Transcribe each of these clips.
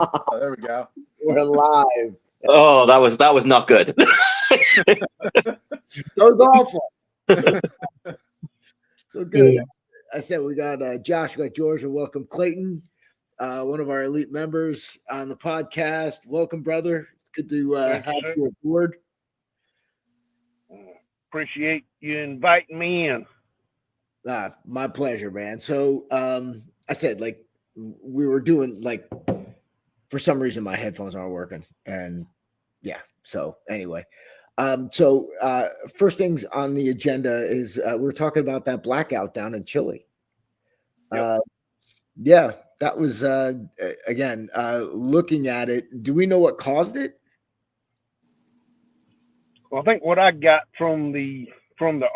Oh, there we go. We're live. Oh, that was not good. That was awful. So good. I said we got Josh, we got George, and welcome Clayton, one of our elite members on the podcast. Welcome, brother. It's good to have you aboard. Appreciate you inviting me in. My pleasure, man. So I said, like, we were doing, like, for some reason my headphones aren't working, and yeah. So anyway, first things on the agenda is we're talking about that blackout down in Chile. Yep. Yeah, that was again looking at it. Do we know what caused it? Well, I think what I got from the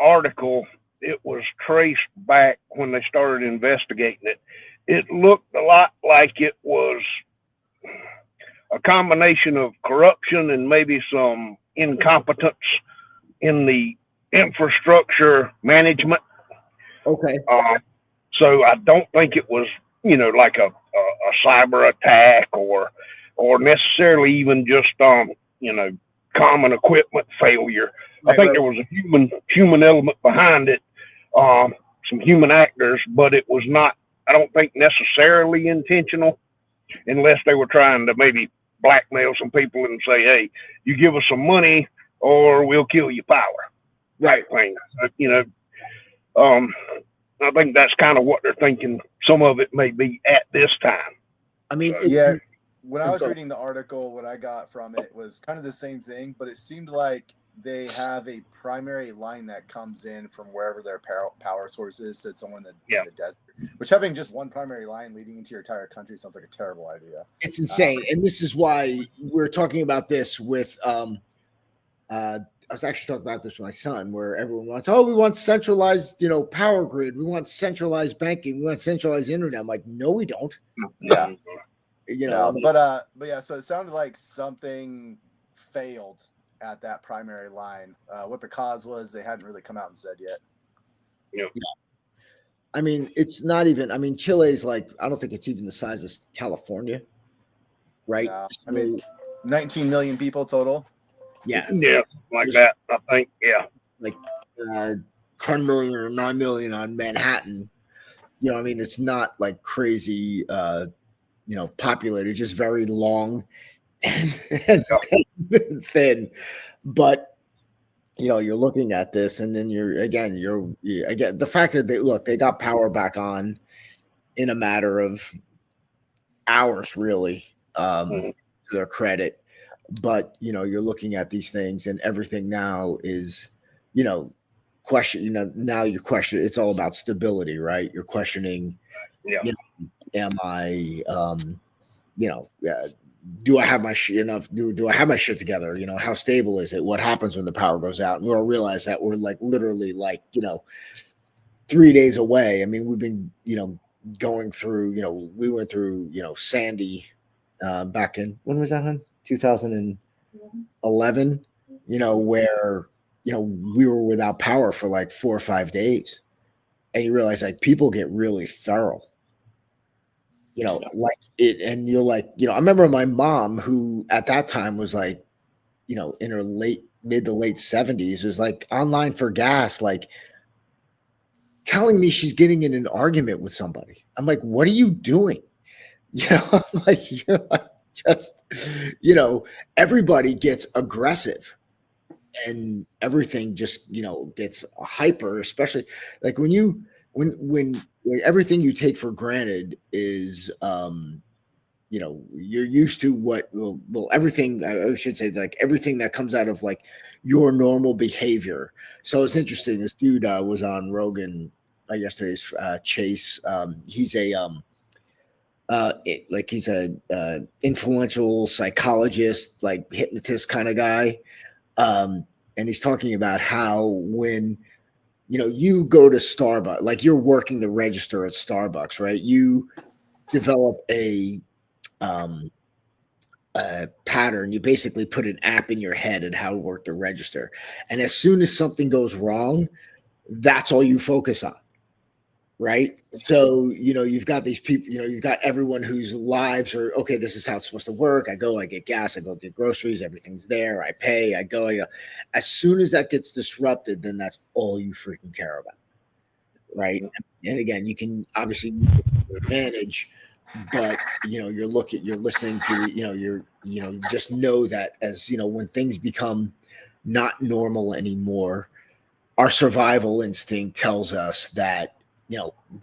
article, it was traced back when they started investigating it. It looked a lot like it was a combination of corruption and maybe some incompetence in the infrastructure management. Okay. So I don't think it was, like a cyber attack or necessarily even just, common equipment failure. I think there was a human element behind it, some human actors, but it was not, I don't think, necessarily intentional, unless they were trying to maybe blackmail some people and say, hey, you give us some money or we'll kill your power. Right. Thing. I think that's kind of what they're thinking. Some of it may be at this time. I mean, when I was reading the article, what I got from it was kind of the same thing, but it seemed like they have a primary line that comes in from wherever their power source is, sits somewhere in the desert, which having just one primary line leading into your entire country sounds like a terrible idea. It's insane. And this is why we're talking about this with I was actually talking about this with my son, where everyone wants, we want centralized, power grid. We want centralized banking. We want centralized internet. I'm like, no, we don't. Yeah. But yeah, so it sounded like something failed at that primary line. What the cause was, they hadn't really come out and said yet. Yeah. I mean, it's not even, Chile's like, I don't think it's even the size of California, right? No. I mean, 19 million people total. Yeah. Yeah, like that, I think, yeah. Like 10 million or 9 million on Manhattan. It's not like crazy, populated, just very long and thin. But, you're looking at this and then you're the fact that they got power back on in a matter of hours, really, to their credit. But, you're looking at these things and everything now is, now you question, it's all about stability, right? You're questioning, am I, do I have my do I have my shit together? How stable is it? What happens when the power goes out? And we all realize that we're literally 3 days away. I mean, we've been, going through, we went through, Sandy back in, when was that, hon? 2011, where, we were without power for 4 or 5 days. And you realize people get really feral. And you're I remember my mom, who at that time was in her mid to late 70s, was online for gas, telling me she's getting in an argument with somebody. I'm like, what are you doing? I'm you're just, everybody gets aggressive and everything just, gets hyper, especially when everything you take for granted is, you're used to what, everything, I should say, everything that comes out of your normal behavior. So it's interesting. This dude was on Rogan yesterday's Chase. He's he's a influential psychologist, hypnotist kind of guy. And he's talking about how when, you go to Starbucks, you're working the register at Starbucks, right? You develop a pattern. You basically put an app in your head and how to work the register. And as soon as something goes wrong, that's all you focus on. right? So, you've got these people, you've got everyone whose lives are, okay, this is how it's supposed to work. I go, I get gas, I go get groceries, everything's there. I pay, I go. As soon as that gets disrupted, then that's all you freaking care about. Right. And again, you can obviously use it to your advantage, but you're listening to, just know that as, when things become not normal anymore, our survival instinct tells us that,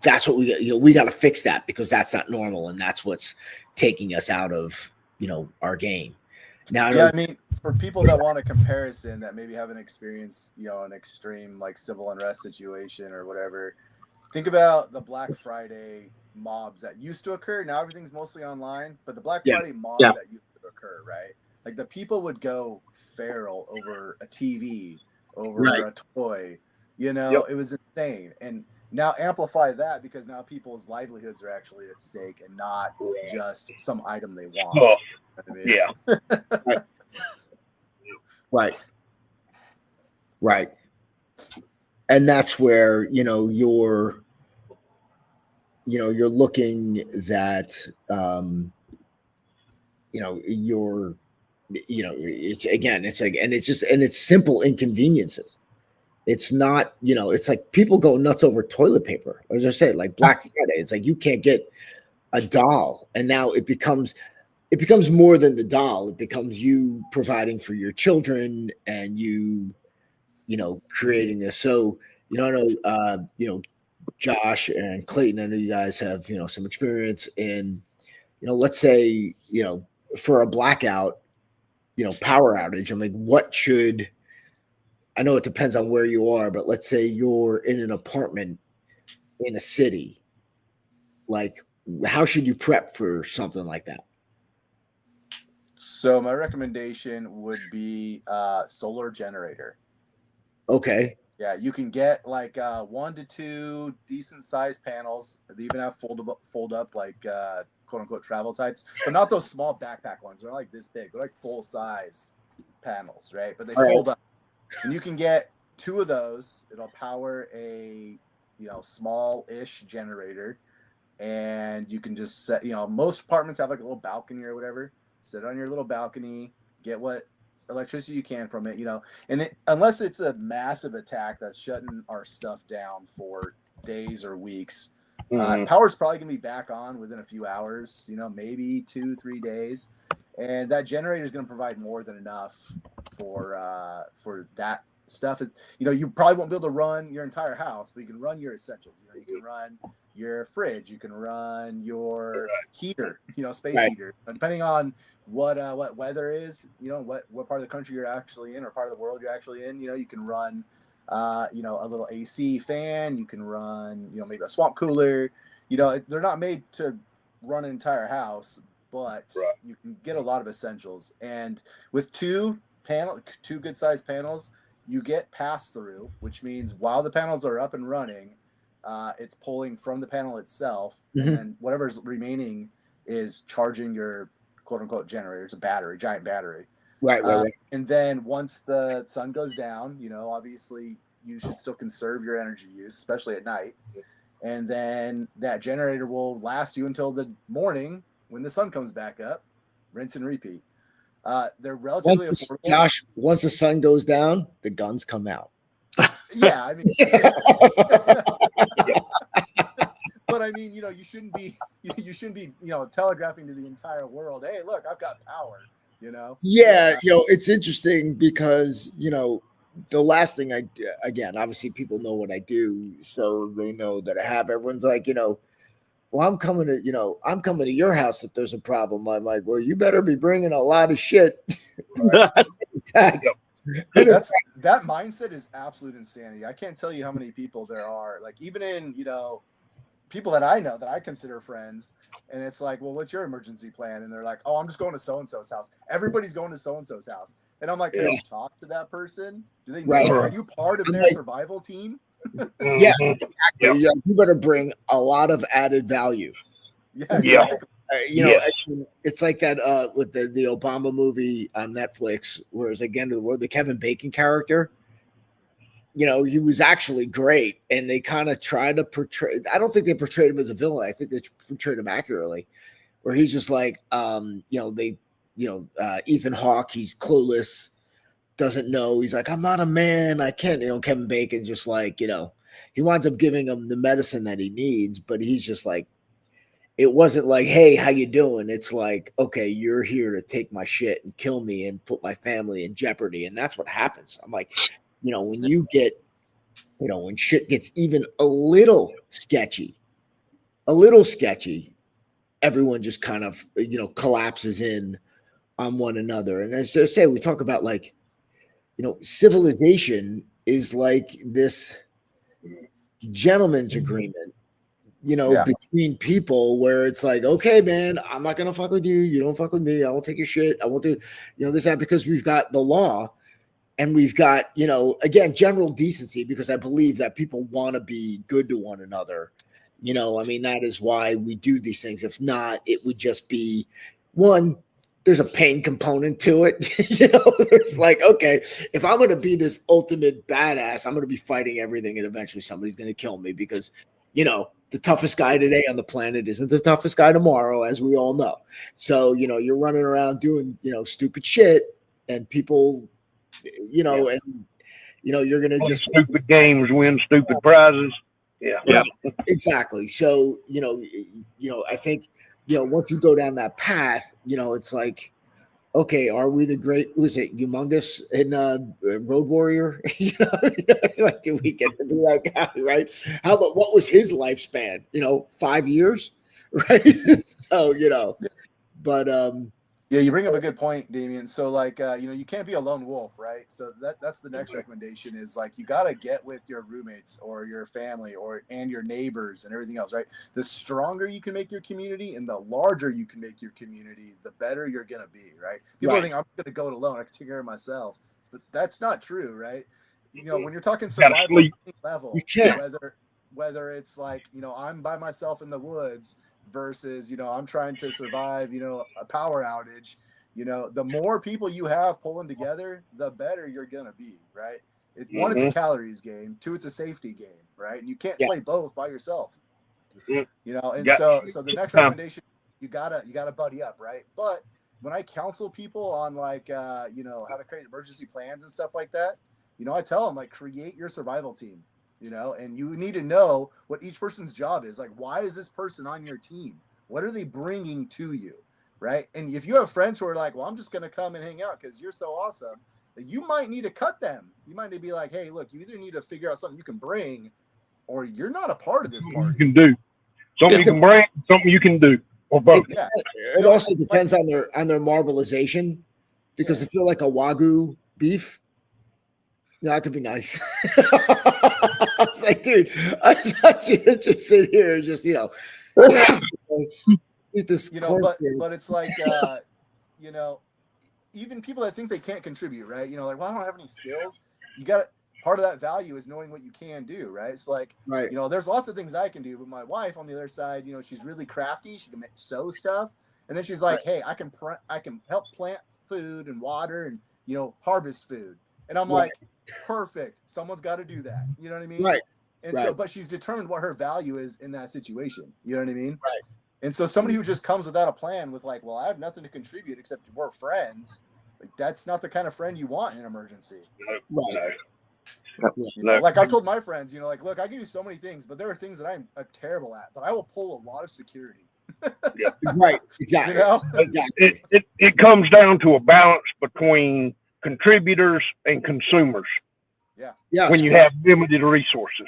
that's what we got to fix that, because that's not normal. And that's what's taking us out of, our game. Now, I mean, for people that want a comparison that maybe haven't experienced, an extreme like civil unrest situation or whatever, think about the Black Friday mobs that used to occur. Now everything's mostly online, but the Black Friday mobs that used to occur, right? Like the people would go feral over a TV, over a toy, it was insane. And now amplify that, because now people's livelihoods are actually at stake and not just some item they want. Right. And that's where, you're looking that, it's simple inconveniences. It's not, it's like people go nuts over toilet paper. As I say, like Black Friday, it's like you can't get a doll. And now it becomes more than the doll. It becomes you providing for your children and you creating this. So, I know, Josh and Clayton, I know you guys have, some experience in, let's say, for a blackout, power outage. I'm like, I know it depends on where you are, but let's say you're in an apartment in a city, like how should you prep for something like that? So my recommendation would be solar generator. Okay. Yeah, you can get like 1 to 2 decent sized panels. They even have fold up like quote unquote travel types, but not those small backpack ones. They're not like this big. They're like full size panels, right? But they fold up, and you can get 2 of those. It'll power a small-ish generator, and you can just set. Most apartments have like a little balcony or whatever. Sit on your little balcony, get what electricity you can from it, and unless it's a massive attack that's shutting our stuff down for days or weeks, power's probably gonna be back on within a few hours, maybe 2-3 days, and that generator is going to provide more than enough for that stuff. You probably won't be able to run your entire house, but you can run your essentials. You can run your fridge, you can run your heater, space heater, depending on what weather is, what part of the country you're actually in or part of the world you're actually in. You can run a little AC fan, you can run maybe a swamp cooler. They're not made to run an entire house, but you can get a lot of essentials. And with 2 good sized panels, you get pass through, which means while the panels are up and running, it's pulling from the panel itself, and then whatever's remaining is charging your quote unquote generator. It's a giant battery. Right. And then once the sun goes down, obviously you should still conserve your energy use, especially at night. And then that generator will last you until the morning when the sun comes back up. Rinse and repeat. They're relatively affordable. Josh, once the sun goes down, the guns come out. Yeah, I mean, but I mean, you shouldn't be, telegraphing to the entire world, hey, look, I've got power. Yeah, it's interesting because the last thing obviously people know what I do, so they know that I have. Everyone's like, well, I'm coming to your house if there's a problem. I'm like, well, you better be bringing a lot of shit. That mindset is absolute insanity. I can't tell you how many people there are, like even in, people that I know that I consider friends, and it's like, well, what's your emergency plan? And they're like, oh, I'm just going to so-and-so's house. Everybody's going to so-and-so's house. And I'm like, have you talked to that person? Do they know? Are you part of their survival team? Yeah, exactly. Yeah, you better bring a lot of added value. Yeah, exactly. It's like that with the Obama movie on Netflix, where it's again the Kevin Bacon character. you know, he was actually great, and they kind of try to portray. I don't think they portrayed him as a villain. I think they portrayed him accurately, where he's just like, Ethan Hawke, he's clueless, doesn't know. He's like, I'm not a man. I can't. Kevin Bacon just like, he winds up giving him the medicine that he needs, but he's just like, it wasn't like, hey, how you doing? It's like, okay, you're here to take my shit and kill me and put my family in jeopardy, and that's what happens. I'm like, when you get, when shit gets even a little sketchy, everyone just kind of, collapses in on one another. And as I say, we talk about like, civilization is like this gentleman's agreement, between people where it's like, okay, man, I'm not going to fuck with you. You don't fuck with me. I won't take your shit. I won't do, this, that, because we've got the law. And we've got, again, general decency, because I believe that people want to be good to one another. That is why we do these things. If not, it would just be one, there's a pain component to it. There's like, okay, if I'm going to be this ultimate badass, I'm going to be fighting everything, and eventually somebody's going to kill me because, the toughest guy today on the planet isn't the toughest guy tomorrow, as we all know. So, you're running around doing, stupid shit, and people, and you're gonna just stupid games, win stupid prizes. Yeah, exactly. So I think once you go down that path, it's like, okay, are we the great? Was it Humongous in Road Warrior? Like, do we get to be that guy? Right? How about what was his lifespan? 5 years, right? So but Yeah, you bring up a good point, Damian. So like, you can't be a lone wolf, right? So that's the next recommendation is like, you got to get with your roommates or your family and your neighbors and everything else, right? The stronger you can make your community and the larger you can make your community, the better you're going to be, right? People think I'm going to go it alone. I can take care of myself, but that's not true, right? When you're talking survival level, you can't. Whether it's like, I'm by myself in the woods versus, I'm trying to survive, a power outage, the more people you have pulling together, the better you're going to be, right? One, it's a calories game. Two, it's a safety game, right? And you can't play both by yourself, and so the next recommendation, you gotta buddy up, right? But when I counsel people on like, how to create emergency plans and stuff like that, I tell them like, create your survival team. And you need to know what each person's job is. Like, why is this person on your team? What are they bringing to you, right? And if you have friends who are like, well, I'm just going to come and hang out because you're so awesome, you might need to cut them. You might need to be like, hey, look, you either need to figure out something you can bring or you're not a part of this party. You can do. Something you can bring, something you can do, or both. It also depends on their marbleization, because if you're like a Wagyu beef, that could be nice. I was like, dude, I thought you would just sit here and just, eat this. But it's like, even people that think they can't contribute, right? Like, well, I don't have any skills. Part of that value is knowing what you can do, right? It's like, there's lots of things I can do, but my wife on the other side, she's really crafty. She can sew stuff. And then she's like, hey, I can help plant food and water and, harvest food. And I'm like, perfect. Someone's got to do that. You know what I mean? Right. And so, but she's determined what her value is in that situation. You know what I mean? Right. And so somebody who just comes without a plan with like, well, I have nothing to contribute except we're friends. Like, that's not the kind of friend you want in an emergency. Right. Like I've told my friends, like, look, I can do so many things, but there are things that I'm terrible at, but I will pull a lot of security. Right. Exactly. It comes down to a balance between contributors and consumers. When you have limited resources,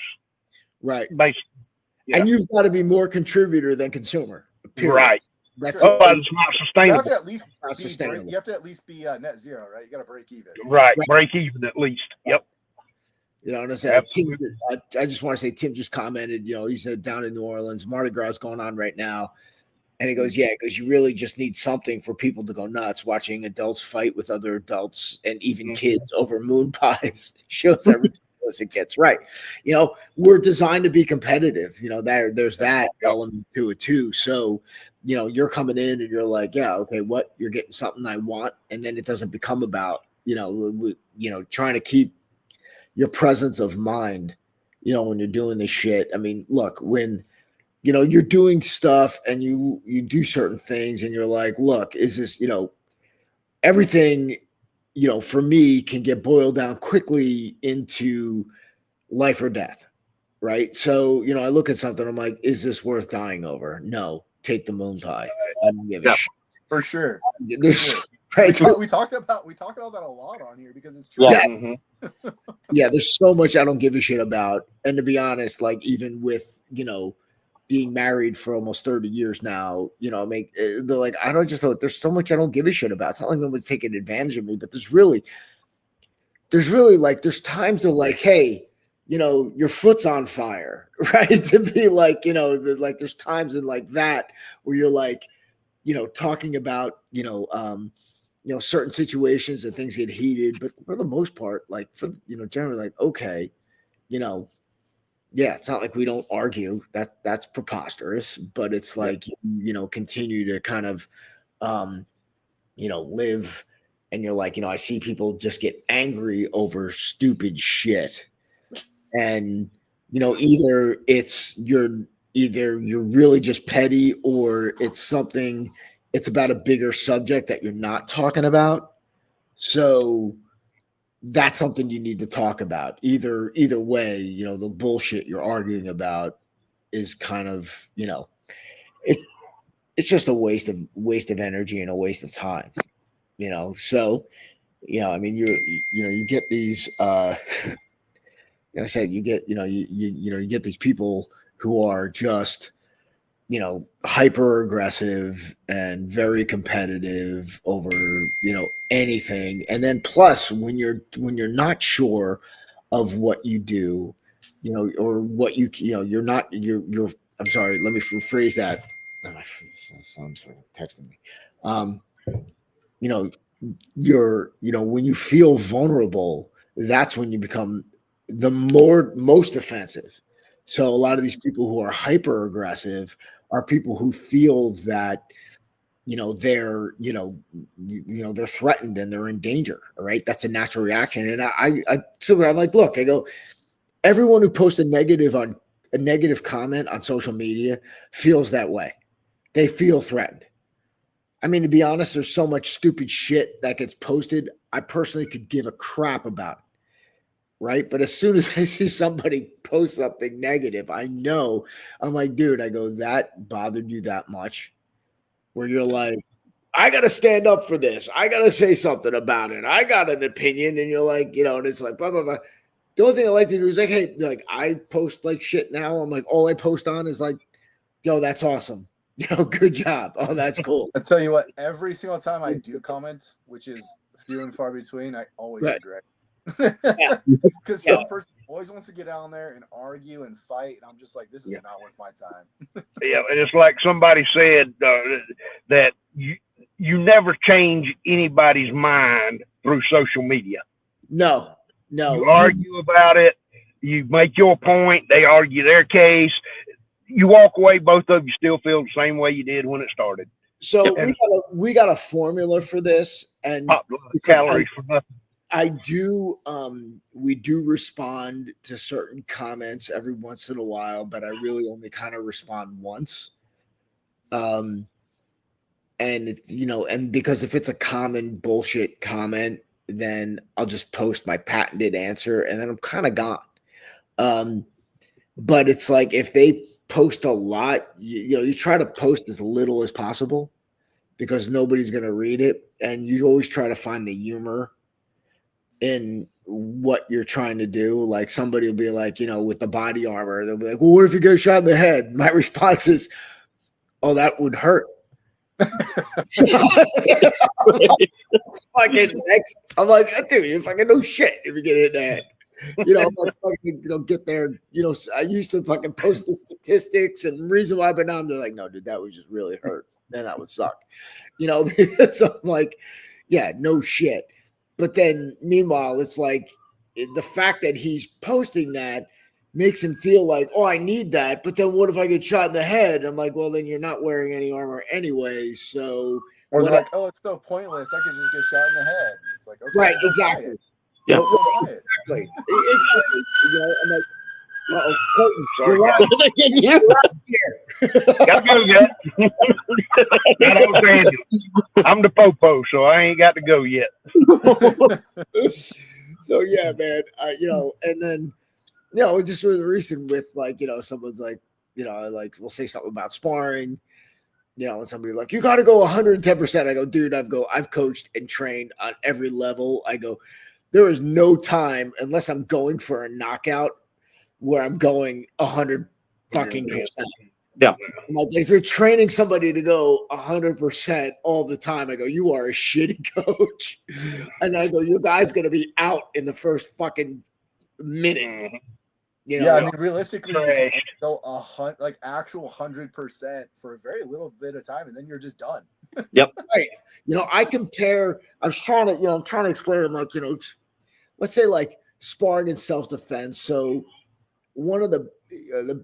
right? Basically, and you've got to be more contributor than consumer. Period. Right. That's it's not sustainable. You have to at least be net zero, right? You got to break even. Right. Break even at least. Yep. And I said, Tim, I just want to say, Tim just commented. He said down in New Orleans, Mardi Gras is going on right now. And he goes, because you really just need something for people to go nuts. Watching adults fight with other adults and even kids over moon pies shows everything as it gets right. We're designed to be competitive. There's that element to it too. So, you're coming in and you're like, okay, what? You're getting something I want. And then it doesn't become about, trying to keep your presence of mind, when you're doing this shit. I mean, look, when you're doing stuff and you do certain things and you're like, look, is this, everything, for me can get boiled down quickly into life or death. Right. So, I look at something, I'm like, is this worth dying over? No, take the moon pie. I don't give a shit. For sure. Right. We talked about that a lot on here because it's true. Yes. Yeah, there's so much I don't give a shit about. And to be honest, like even with, being married for almost 30 years now, they're like, there's so much I don't give a shit about. It's not like nobody's taking advantage of me, but there's really like, there's times they're like, hey, your foot's on fire, right? To be like, like there's times in like that where you're like, talking about, certain situations and things get heated, but for the most part, like generally like, okay, yeah, it's not like we don't argue. That's preposterous, but it's like, continue to kind of, live. And you're like, I see people just get angry over stupid shit. And, either you're really just petty, or it's about a bigger subject that you're not talking about. So that's something you need to talk about. Either way, the bullshit you're arguing about is kind of, it's just a waste of energy and a waste of time, So, I mean, you get these, I said, you get, you get these people who are just, hyper aggressive and very competitive over, anything. And then plus when you're not sure of what you do, or what you're not, I'm sorry, let me rephrase that. Oh, my son's texting me. When you feel vulnerable, that's when you become the most offensive. So a lot of these people who are hyper aggressive are people who feel that, they're, they're threatened and they're in danger. All right. That's a natural reaction. And I'm like, look, I go, everyone who posts a negative comment on social media feels that way. They feel threatened. I mean, to be honest, there's so much stupid shit that gets posted. I personally could give a crap about it. Right. But as soon as I see somebody post something negative, I'm like, dude, I go, that bothered you that much? Where you're like, I got to stand up for this. I got to say something about it. I got an opinion. And you're like, and it's like, blah, blah, blah. The only thing I like to do is like, hey, like I post like shit now. I'm like, all I post on is like, yo, that's awesome. Good job. Oh, that's cool. I tell you what, every single time I do comment, which is few and far between, I always regret. Because some person always wants to get out there and argue and fight, and I'm just like, this is not worth my time. Yeah, and it's like somebody said that you never change anybody's mind through social media. No. You argue about it, you make your point, they argue their case, you walk away, both of you still feel the same way you did when it started. So we got a formula for this, and calories for nothing. We do respond to certain comments every once in a while, but I really only kind of respond once. And because if it's a common bullshit comment, then I'll just post my patented answer and then I'm kind of gone. But it's like, if they post a lot, you try to post as little as possible because nobody's going to read it. And you always try to find the humor in what you're trying to do. Like somebody will be like, with the body armor, they'll be like, well, what if you get shot in the head? My response is, oh, that would hurt. Fucking next. I'm like, dude, you fucking no shit if you get hit in the head. I'm like, fucking, get there. I used to fucking post the statistics and reason why, but now I'm like, no, dude, that would just really hurt. Then that would suck. Because I'm like, yeah, no shit. But then meanwhile, it's like the fact that he's posting that makes him feel like, oh, I need that. But then what if I get shot in the head? I'm like, well, then you're not wearing any armor anyway. So or like, oh, it's so pointless. I could just get shot in the head. It's like, okay, right, exactly. Yeah. Exactly. I'm like, Clayton, Sorry, you're guys. right. You. Gotta go yet. Not Los Angeles. I'm the popo, so I ain't got to go yet. So yeah, man. And then just with the reason with someone's like, like we'll say something about sparring, and somebody like, you got to go 110%. I go, dude, I've coached and trained on every level. I go, there is no time unless I'm going for a knockout where I'm going 100 fucking percent. Yeah. Like if you're training somebody to go 100% all the time, I go, you are a shitty coach. And I go, you guys going to be out in the first fucking minute. Mm-hmm. Yeah, I mean, realistically, you can go actual 100% for a very little bit of time, and then you're just done. Yep. Right. I compare. I'm trying to explain. I'm like, let's say like sparring and self-defense. So one of the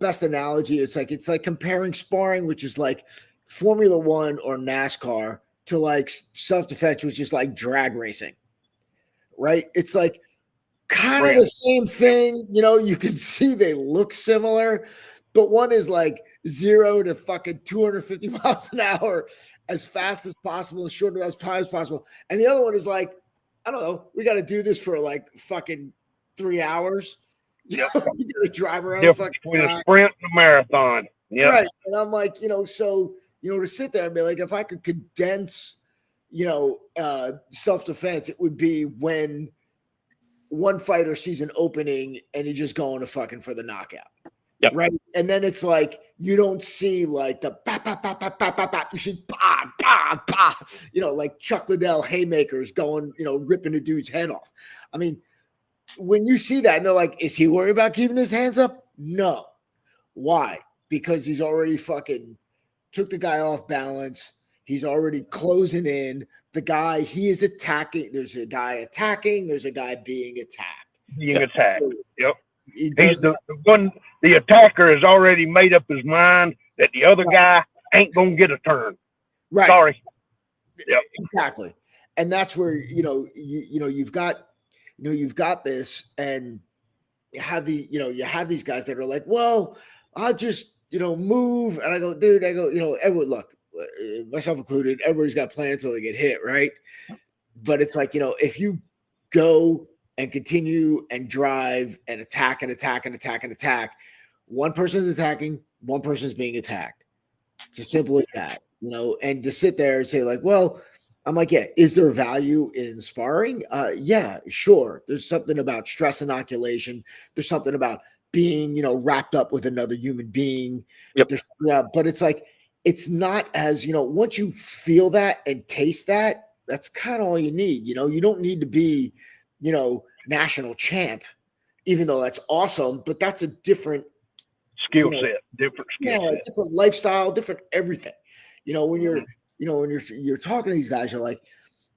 best analogy, it's like comparing sparring, which is like Formula One or NASCAR, to like self-defense, which is like drag racing. Right? It's like kind of the same thing. You can see they look similar, but one is like 0 to fucking 250 miles an hour as fast as possible, as short as time as possible. And the other one is like, I don't know, we got to do this for like fucking 3 hours. You got to drive around between a sprint and a marathon. Yeah. Right. And I'm like, so, to sit there and be like, if I could condense, self-defense, it would be when one fighter sees an opening and he's just going to fucking for the knockout. Yep. Right. And then it's like, you don't see like the bah, bah, bah, bah, bah, bah, bah. You see bah, bah, bah, like Chuck Liddell haymakers going, ripping a dude's head off. I mean, when you see that and they're like, is he worried about keeping his hands up? No. Why? Because he's already fucking took the guy off balance. He's already closing in. The guy, he is attacking. There's a guy attacking. There's a guy being attacked. Yep. He's the one, the attacker has already made up his mind that the other guy ain't going to get a turn. Right. Sorry. Yep. Exactly. And that's where, you've got this, and you have these guys that are like, well, I'll just, move. And I go, dude, everyone, look, myself included, everybody's got plans till they get hit, right? But it's like, if you go and continue and drive and attack and attack and attack and attack, one person's attacking, one person's being attacked. It's as simple as that, and to sit there and say like, well, I'm like, yeah, is there value in sparring? Yeah, sure. There's something about stress inoculation. There's something about being, wrapped up with another human being. Yep. But it's like, it's not as, once you feel that and taste that, that's kind of all you need. You don't need to be, national champ, even though that's awesome, but that's a different skill set, different lifestyle, different everything. When you're, when you're talking to these guys, you're like,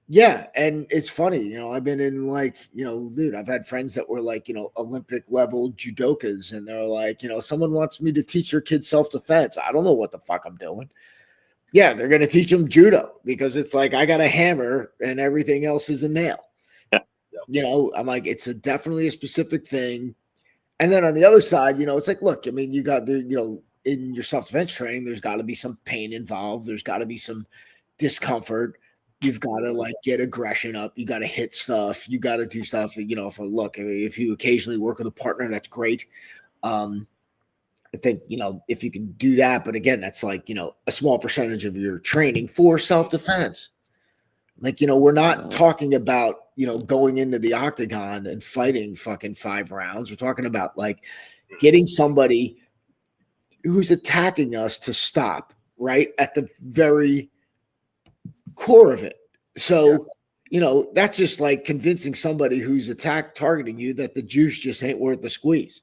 yeah. And it's funny, I've been in like, dude, I've had friends that were like, Olympic level judokas, and they're like, someone wants me to teach your kids self-defense. I don't know what the fuck I'm doing. Yeah, they're going to teach them judo because it's like, I got a hammer and everything else is a nail. I'm like, it's definitely a specific thing. And then on the other side, it's like, look, I mean, you got the, in your self-defense training, there's got to be some pain involved. There's got to be some discomfort. You've got to like get aggression up. You got to hit stuff. You got to do stuff. If you occasionally work with a partner, that's great. I think, if you can do that, but again, that's like, a small percentage of your training for self-defense. Like, we're not talking about, going into the octagon and fighting fucking 5 rounds. We're talking about like getting somebody who's attacking us to stop right at the very core of it. So, that's just like convincing somebody who's targeting you that the juice just ain't worth the squeeze.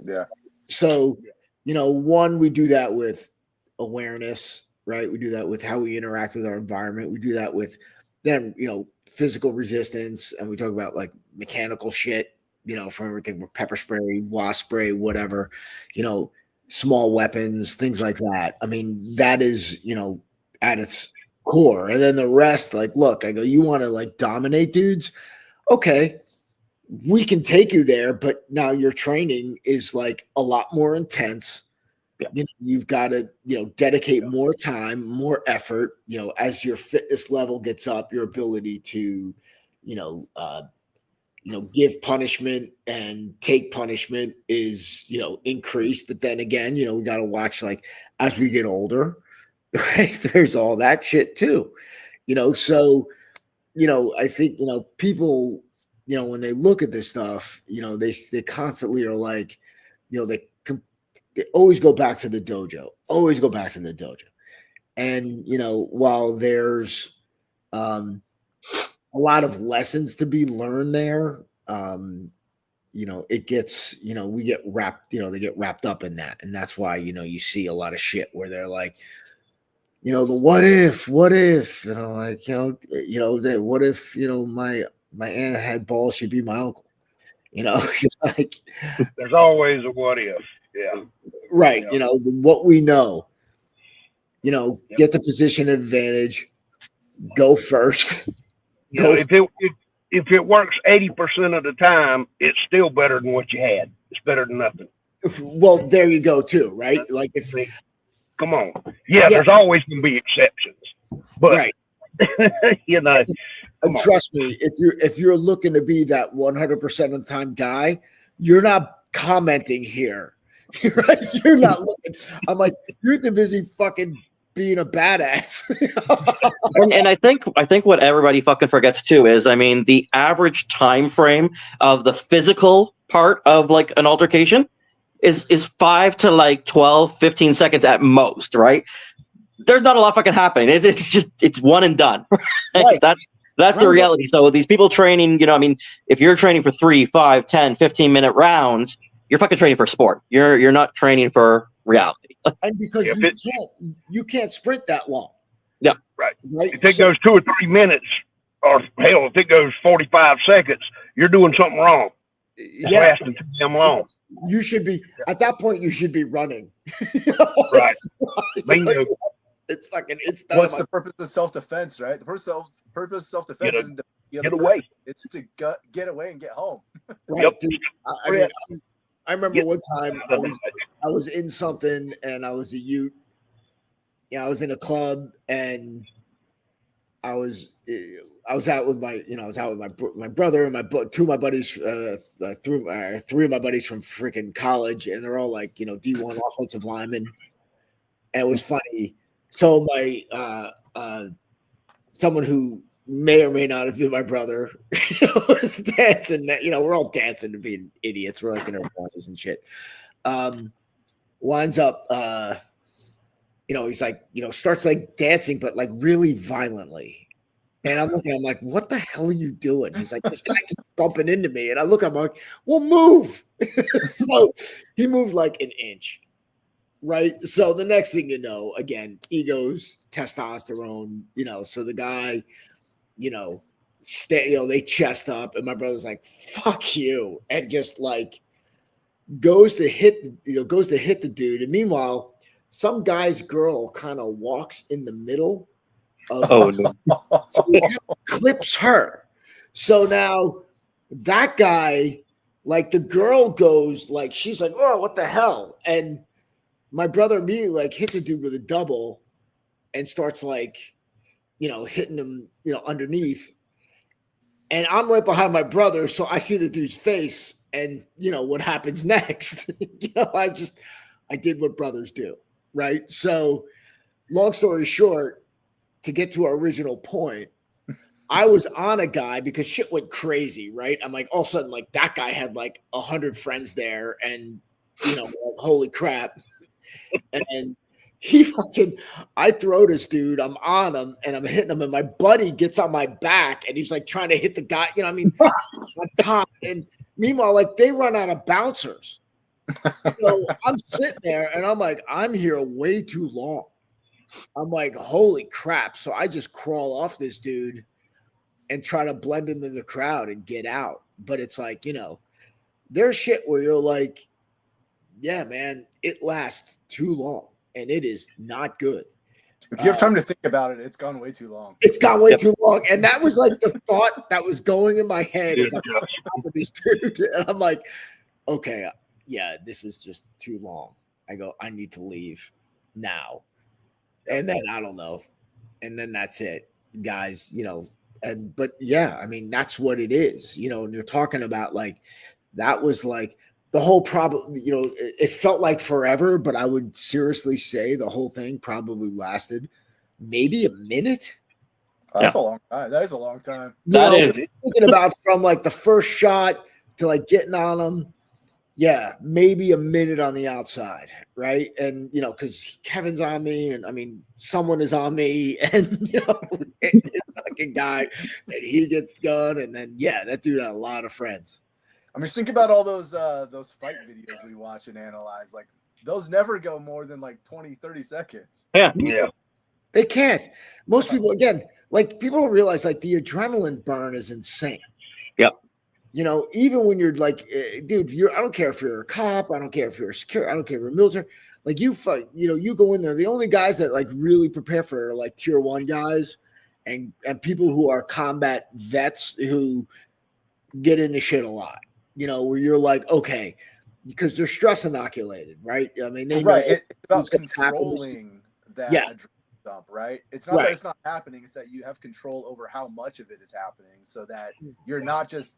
Yeah. So, one, we do that with awareness, right? We do that with how we interact with our environment. We do that with then, physical resistance. And we talk about like mechanical shit, from everything from pepper spray, wasp spray, whatever, small weapons, things like that. I mean, that is, at its core. And then the rest, like, look, I go, you want to like dominate dudes? Okay. we can take you there, but now your training is like a lot more intense. You know, you've got to, dedicate more time, more effort, as your fitness level gets up, your ability to, give punishment and take punishment is, increased. But then again, we got to watch, like, as we get older, right? There's all that shit too, so, I think, people, when they look at this stuff, they constantly are like, they always go back to the dojo, And, while there's a lot of lessons to be learned there, it gets, we get wrapped, they get wrapped up in that. And that's why, you see a lot of shit where they're like, the what if, and I'm like, what if, my aunt had balls, she'd be my uncle, like there's always a what if. Yeah. Right. What we know, get the position advantage, go first. If it works 80% of the time, it's still better than what you had. It's better than nothing. Well, there you go too, right? Like come on. Yeah, there's always going to be exceptions. But right. Trust me, if you're looking to be that 100% of the time guy, you're not commenting here. Right? You're not looking. I'm like, you're too busy fucking being a badass. and I think what everybody fucking forgets too is, the average time frame of the physical part of like an altercation is 5 to like 12, 15 seconds at most, right? There's not a lot fucking happening. It's one and done. Right? That's the reality. So these people training, if you're training for 3, 5, 10, 15-minute rounds, you're fucking training for sport. You're not training for reality. And because you can't sprint that long. Yeah. Right. If it goes 2 or 3 minutes, or hell, if it goes 45 seconds, you're doing something wrong. It's lasting too damn long. You should be at that point. You should be running. Right. Bingo. It's what's the purpose of self-defense, right? The purpose of self-defense isn't to get away. It's to get away and get home. Right. Yep. Dude, I remember one time I was in something and I was a youth. I was in a club and I was out with my brother and two of my buddies, three of my buddies from freaking college, and they're all like, D1 offensive linemen. And it was funny. So my someone who may or may not have been my brother, was dancing. We're all dancing to being idiots. We're like in our 20s and shit. Winds up, he's like, starts like dancing, but like really violently. And I'm looking, I'm like, what the hell are you doing? He's like, this guy keeps bumping into me. And I look, I'm like, well, move. So he moved like an inch. Right. So the next thing you know, again, egos, testosterone, so the guy, they chest up, and my brother's like, fuck you. And just like goes to hit the dude. And meanwhile, some guy's girl kind of walks in the middle of so he kind of clips her. So now that guy, like the girl goes like, she's like, oh, what the hell? And my brother immediately like hits a dude with a double and starts like, hitting him, underneath. And I'm right behind my brother. So I see the dude's face and, what happens next. I did what brothers do. Right. So long story short, to get to our original point, I was on a guy because shit went crazy. Right. I'm like, all of a sudden, like that guy had like 100 friends there and, holy crap. And I throw this dude, I'm on him and I'm hitting him, and my buddy gets on my back and he's like trying to hit the guy, on top. And meanwhile, like they run out of bouncers. So I'm sitting there and I'm like, I'm here way too long. I'm like, holy crap. So I just crawl off this dude and try to blend into the crowd and get out. But it's like, there's shit where you're like, yeah, man, it lasts too long and it is not good. If you have time to think about it, it's gone way too long. It's gone way too long. And that was like the thought that was going in my head as I'm with these dudes. And I'm like, okay, yeah, this is just too long. I go, I need to leave now. And then I don't know. And then that's it, guys, but yeah, I mean, that's what it is, and you're talking about like, that was like the whole problem, it felt like forever, but I would seriously say the whole thing probably lasted maybe a minute. That's a long time. That is a long time. That is thinking about from like the first shot to like getting on them. Yeah, maybe a minute on the outside, right? And because Kevin's on me, and I mean, someone is on me, and this fucking guy, and he gets done, and then that dude had a lot of friends. I'm just thinking about all those fight videos we watch and analyze. Like, those never go more than like 20, 30 seconds. Yeah. They can't. Most people, again, like, people don't realize like the adrenaline burn is insane. Yep. Even when you're like, dude, I don't care if you're a cop, I don't care if you're a security, I don't care if you're military. Like, you fight, you go in there. The only guys that like really prepare for it are like tier 1 guys and people who are combat vets who get into shit a lot. Where you're like, okay, because they're stress inoculated, right? I mean, they know it's about controlling that adrenaline dump, right? It's not that it's not happening; it's that you have control over how much of it is happening, so that you're not just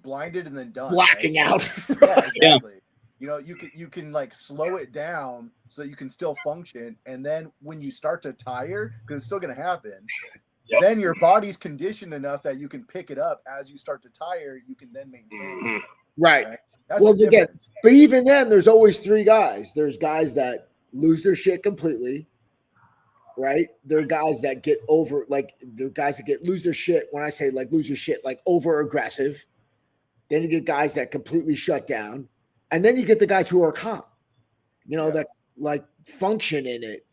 blinded and then done, blacking out. Yeah, exactly. You can like slow it down so that you can still function, and then when you start to tire, because it's still going to happen. Yep. Then your body's conditioned enough that you can pick it up as you start to tire. You can then maintain. Right. That's well, again, but even then, there's always 3 guys. There's guys that lose their shit completely. Right. There are guys that get over, like, the guys that lose their shit. When I say like lose your shit, like over aggressive. Then you get guys that completely shut down, and then you get the guys who are calm. That like function in it.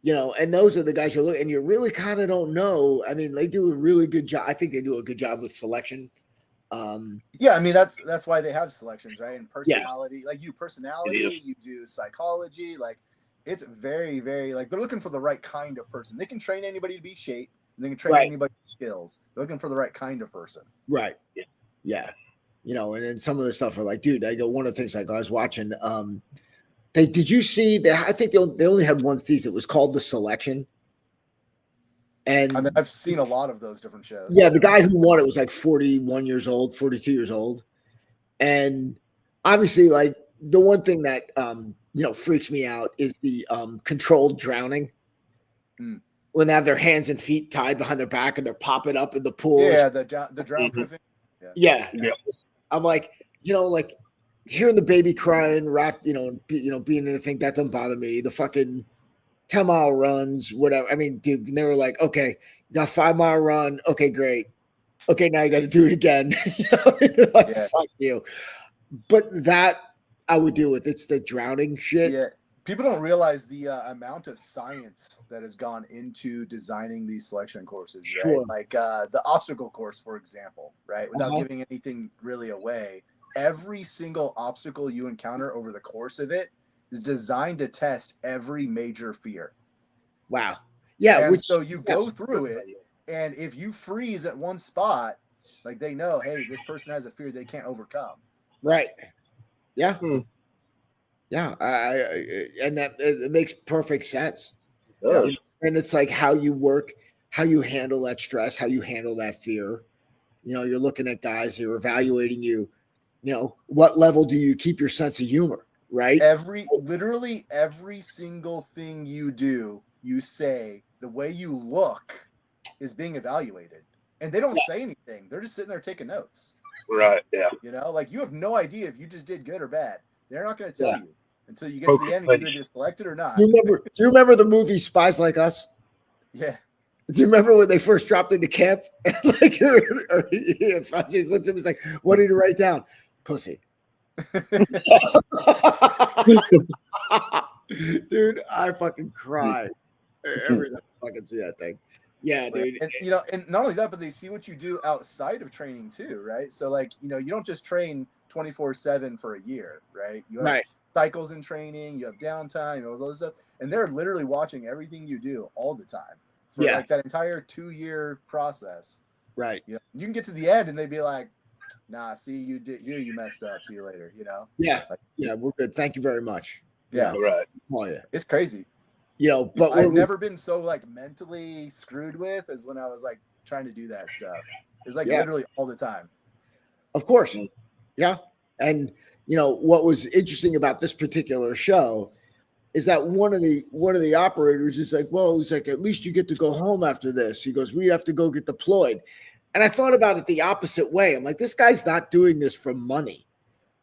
And those are the guys you look, and you really kind of don't know. I mean, they do a really good job. I think they do a good job with selection. I mean, that's why they have selections, right? And personality, like you personality, you do psychology, like it's very, very, like they're looking for the right kind of person. They can train anybody to be shape, and they can train anybody to skills. They're looking for the right kind of person. Right. Yeah. And then some of the stuff are like, dude, I go, one of the things like I was watching, did you see that? I think they only had one season. It was called The Selection. And I mean, I've seen a lot of those different shows. Yeah, the guy who won it was like 41 years old, 42 years old. And obviously, like, the one thing that freaks me out is the controlled drowning. When they have their hands and feet tied behind their back and they're popping up in the pool. Yeah, the drown proofing. Yeah. I'm like, like hearing the baby crying, wrapped, being in a thing, that doesn't bother me. The fucking 10-mile runs, whatever. I mean, dude, they were like, okay, you got 5-mile run. Okay, great. Okay, now you got to do it again. Fuck you. But that I would deal with. It's the drowning shit. Yeah. People don't realize the amount of science that has gone into designing these selection courses, right? Sure. Like the obstacle course, for example, right? Without giving anything really away, every single obstacle you encounter over the course of it is designed to test every major fear. Wow. Yeah. And so you go through it, and if you freeze at one spot, like they know, hey, this person has a fear they can't overcome. Right. Yeah. Yeah, and that it makes perfect sense. And it's like how you work, how you handle that stress, how you handle that fear. You're looking at guys who are evaluating you. What level do you keep your sense of humor? Right. Literally every single thing you do, you say, the way you look is being evaluated, and they don't say anything. They're just sitting there taking notes. Right. Yeah. Like you have no idea if you just did good or bad. They're not going to tell you until you get to the end and either get selected or not. Do you remember the movie Spies Like Us? Yeah. Do you remember when they first dropped into camp? Like, Fauci looks at him, he's like, "What did you write down?" Pussy. Dude, I fucking cry every time I fucking see that thing. Yeah, dude. And and not only that, but they see what you do outside of training too, right? So like, you don't just train 24/7 for a year, right? You have cycles in training, you have downtime, all those stuff. and they're literally watching everything you do all the time for like that entire 2-year process. Right. You can get to the end and they'd be like, nah, see, you messed up. See you later. Yeah. Like, We're good. Thank you very much. Yeah. Right. Oh yeah. It's crazy. But I've never been so like mentally screwed with as when I was like trying to do that stuff. It's like literally all the time. Of course. Yeah. And what was interesting about this particular show is that one of the operators is like, well, he's like, at least you get to go home after this. He goes, we have to go get deployed. And I thought about it the opposite way. I'm like, this guy's not doing this for money.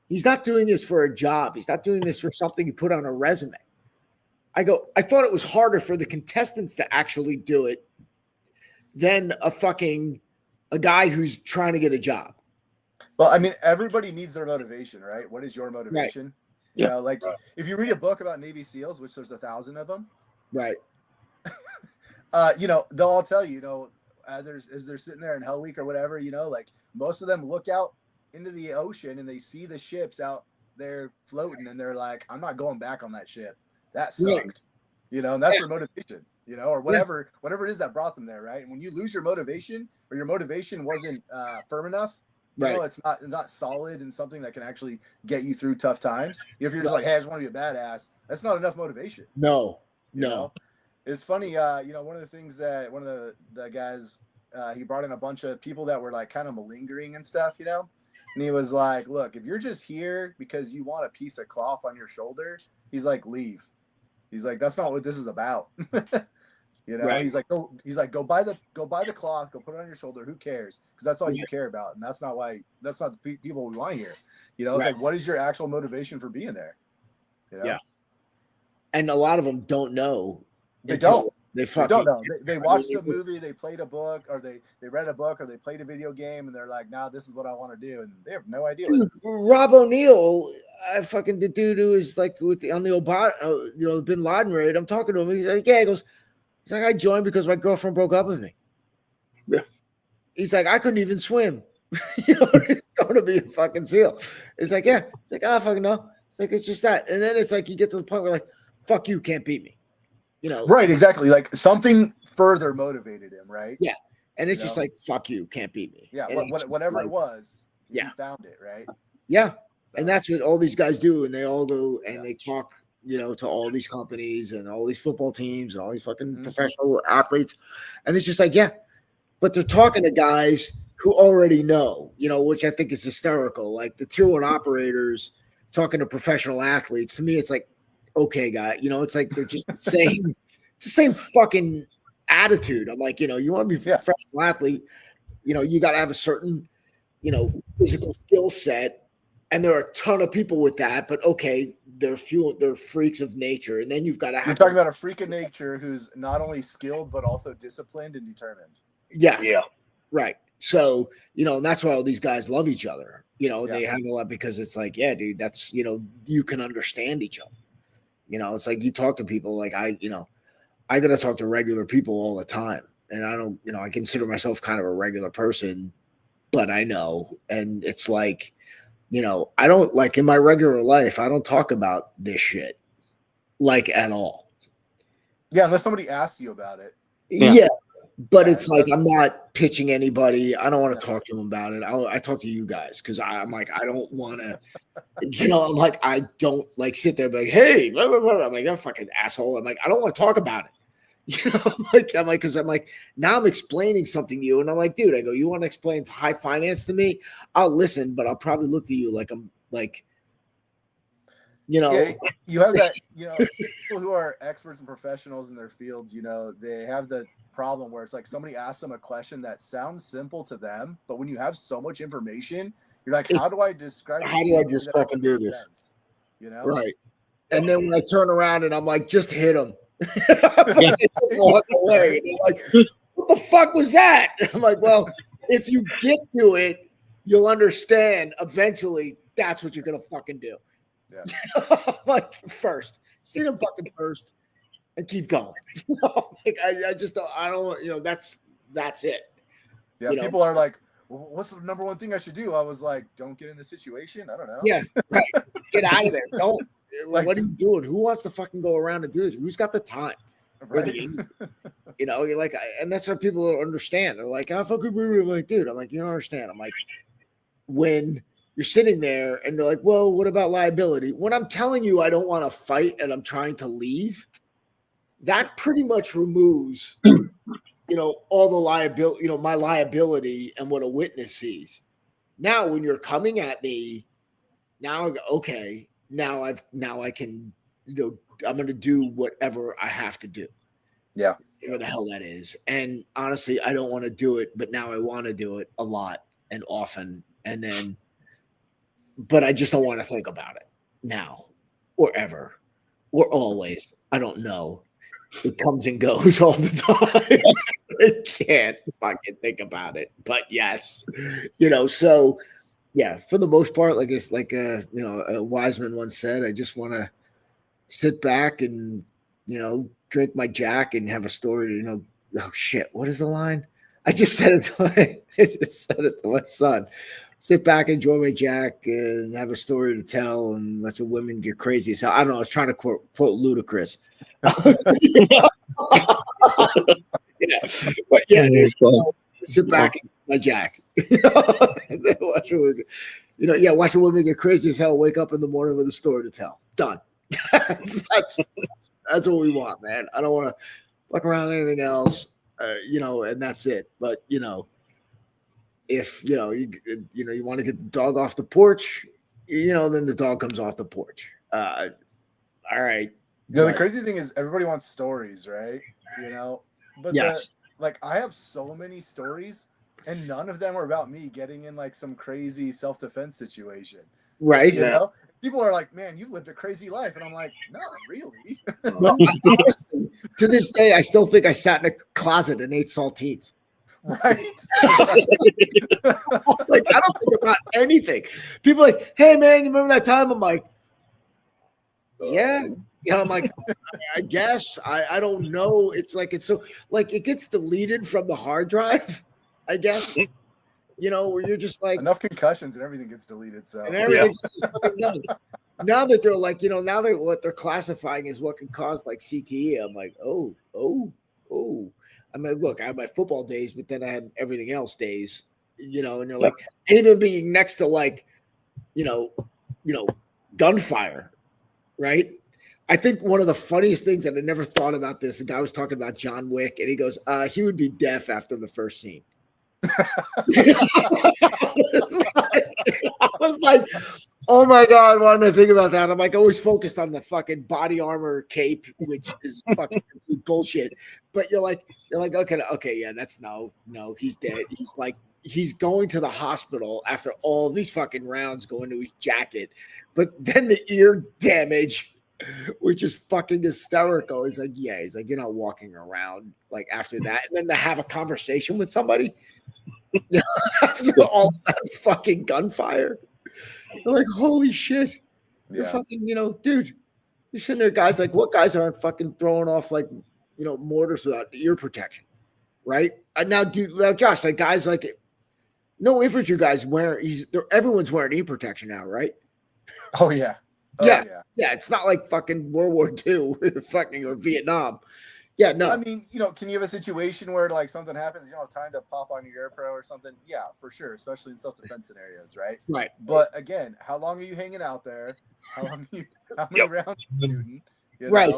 He's not doing this for a job. He's not doing this for something you put on a resume. I thought it was harder for the contestants to actually do it than a guy who's trying to get a job. Well, I mean, everybody needs their motivation, right? What is your motivation? Right. If you read a book about Navy SEALs, which there's 1,000 of them, right? they'll all tell you, as they're sitting there in Hell Week or whatever, like most of them look out into the ocean and they see the ships out there floating, and they're like, I'm not going back on that ship. That sucked, and that's their motivation, or whatever it is that brought them there, right? And when you lose your motivation, or your motivation wasn't firm enough, it's not solid and something that can actually get you through tough times. If you're just like, hey, I just want to be a badass, that's not enough motivation. No. It's funny, one of the things that one of the guys, he brought in a bunch of people that were like kind of malingering and stuff, and he was like, look, if you're just here because you want a piece of cloth on your shoulder, he's like, leave. He's like, that's not what this is about. Right. He's like, go buy the cloth, go put it on your shoulder. Who cares? Because that's all you care about, and that's not the people we want here. It's like, what is your actual motivation for being there? Yeah. And a lot of them don't know. They don't. They don't know. They watched a movie, they played a book, or they read a book, or they played a video game, and they're like, "Nah, this is what I want to do," and they have no idea. Dude, Rob O'Neill, the dude who is like on the Obama, Bin Laden raid. I'm talking to him. He's like, he's like, I joined because my girlfriend broke up with me. Yeah. He's like, I couldn't even swim. It's going to be a fucking SEAL. It's like, yeah. It's like, I fucking know. It's like, it's just that. And then it's like, you get to the point where like, fuck you, can't beat me. Right, exactly. Like something further motivated him, right? Yeah. And it's just like, fuck you, can't beat me. Yeah, whatever it was, he found it, right? Yeah. And that's what all these guys do. And they all go and they talk, to all these companies and all these football teams and all these fucking professional athletes. And it's just like, but they're talking to guys who already know, which I think is hysterical. Like the tier 1 operators talking to professional athletes. To me, it's like, okay, guy, it's like they're just saying it's the same fucking attitude. I'm like, you want to be a professional athlete, you got to have a certain, physical skill set. And there are a ton of people with that, but okay, they're freaks of nature. And then you've got to have. You're talking about a freak of nature who's not only skilled, but also disciplined and determined. Yeah. Yeah. Right. So, and that's why all these guys love each other. They handle that because it's like, yeah, dude, that's, you can understand each other. It's like you talk to people like I got to talk to regular people all the time. And I don't, I consider myself kind of a regular person, but I know. And it's like, I don't like in my regular life, I don't talk about this shit like at all. Yeah. Unless somebody asks you about it. Yeah. But it's like, I'm not pitching anybody. I don't want to talk to them about it. I talk to you guys because I'm like, I don't want to, I'm like, I don't like sit there and be like, hey, blah, blah, blah. I'm like, that fucking asshole. I'm like, I don't want to talk about it. I'm like, now I'm explaining something to you. And I'm like, dude, I go, you want to explain high finance to me? I'll listen, but I'll probably look to you like I'm like, you have that, people who are experts and professionals in their fields, they have the problem where it's like somebody asks them a question that sounds simple to them, but when you have so much information, you're like, how do I describe this? How do I just fucking do this? Sense? Right. And then when I turn around and I'm like, just hit him. Just walk away. And like, what the fuck was that? I'm like, well, if you get to it, you'll understand eventually that's what you're gonna fucking do. Yeah. Like first, see them fucking first, and keep going. Like I just don't. I don't. That's it. Yeah. People are like, well, what's the number one thing I should do? I was like, don't get in the situation. I don't know. Yeah. Right. Get out of there. Like, what are you doing? Who wants to fucking go around and do this? Who's got the time? Or the you know, you're like, and that's what people don't understand. They're like, "I fucking," I'm like, dude, I'm like, you don't understand. I'm like, when you're sitting there and they're like, well, what about liability? When I'm telling you I don't want to fight and I'm trying to leave, that pretty much removes, you know, all the liability, you know, my liability and what a witness sees. Now, when you're coming at me, now, okay, now I can, you know, I'm going to do whatever I have to do. Yeah. Whatever the hell that is. And honestly, I don't want to do it, but now I want to do it a lot and often. And then, but I just don't want to think about it now or ever or always. I don't know. It comes and goes all the time. I can't fucking think about it. But yes, you know, so yeah, for the most part, like it's like you know, a Wiseman once said, I just want to sit back and, you know, drink my Jack and have a story, you know. Oh shit, what is the line? I just said it to my son. Sit back, enjoy my Jack, and have a story to tell, and let the women get crazy as hell. I don't know. I was trying to quote Ludacris. Yeah, but yeah, sit back and enjoy my Jack. And then watch a woman, you know, yeah, watch a woman get crazy as hell. Wake up in the morning with a story to tell. Done. That's what we want, man. I don't want to fuck around with anything else, you know, and that's it. But you know, if you know, you want to get the dog off the porch, you know, then the dog comes off the porch. All right. You know, the crazy thing is everybody wants stories, right? You know, but yes, like I have so many stories, and none of them are about me getting in like some crazy self-defense situation. right? You know? People are like, man, you've lived a crazy life. And I'm like, no, really. No, honestly, to this day, I still think I sat in a closet and ate saltines. Right. Like, I don't think about anything. People are like, hey, man, you remember that time? I'm like, yeah. You know, I'm like, I guess. I don't know. It's like, it's so, like, it gets deleted from the hard drive, I guess. You know, where you're just like enough concussions and everything gets deleted. So and everything's just fucking done. Now that they're like, you know, now that what they're classifying is what can cause like CTE, I'm like, oh. I mean, look, I had my football days, but then I had everything else days, you know, and you're like, and even being next to like, you know, gunfire, right? I think one of the funniest things that I never thought about this, the guy was talking about John Wick, and he goes, he would be deaf after the first scene. I was like, oh my God, why didn't I think about that? I'm like always focused on the fucking body armor cape, which is fucking bullshit. But you're like, okay, yeah, that's no, he's dead. He's like, he's going to the hospital after all these fucking rounds go into his jacket. But then the ear damage, which is fucking hysterical. He's like, yeah, he's like, you're not walking around like after that. And then to have a conversation with somebody, you know, after all that fucking gunfire. They're like, holy shit. You're fucking, you know, dude, you're sitting there, guys, like, what guys aren't fucking throwing off like, you know, mortars without ear protection, right? Now, dude, Josh, like guys like, no infantry guys everyone's wearing ear protection now, right? Oh, yeah. Yeah, it's not like fucking World War II fucking or Vietnam. Yeah, no. I mean, you know, can you have a situation where like something happens, you don't have time to pop on your AirPro or something? Yeah, for sure, especially in self-defense scenarios, right? Right. But again, how long are you hanging out there? How many rounds are you shooting? You know? Right.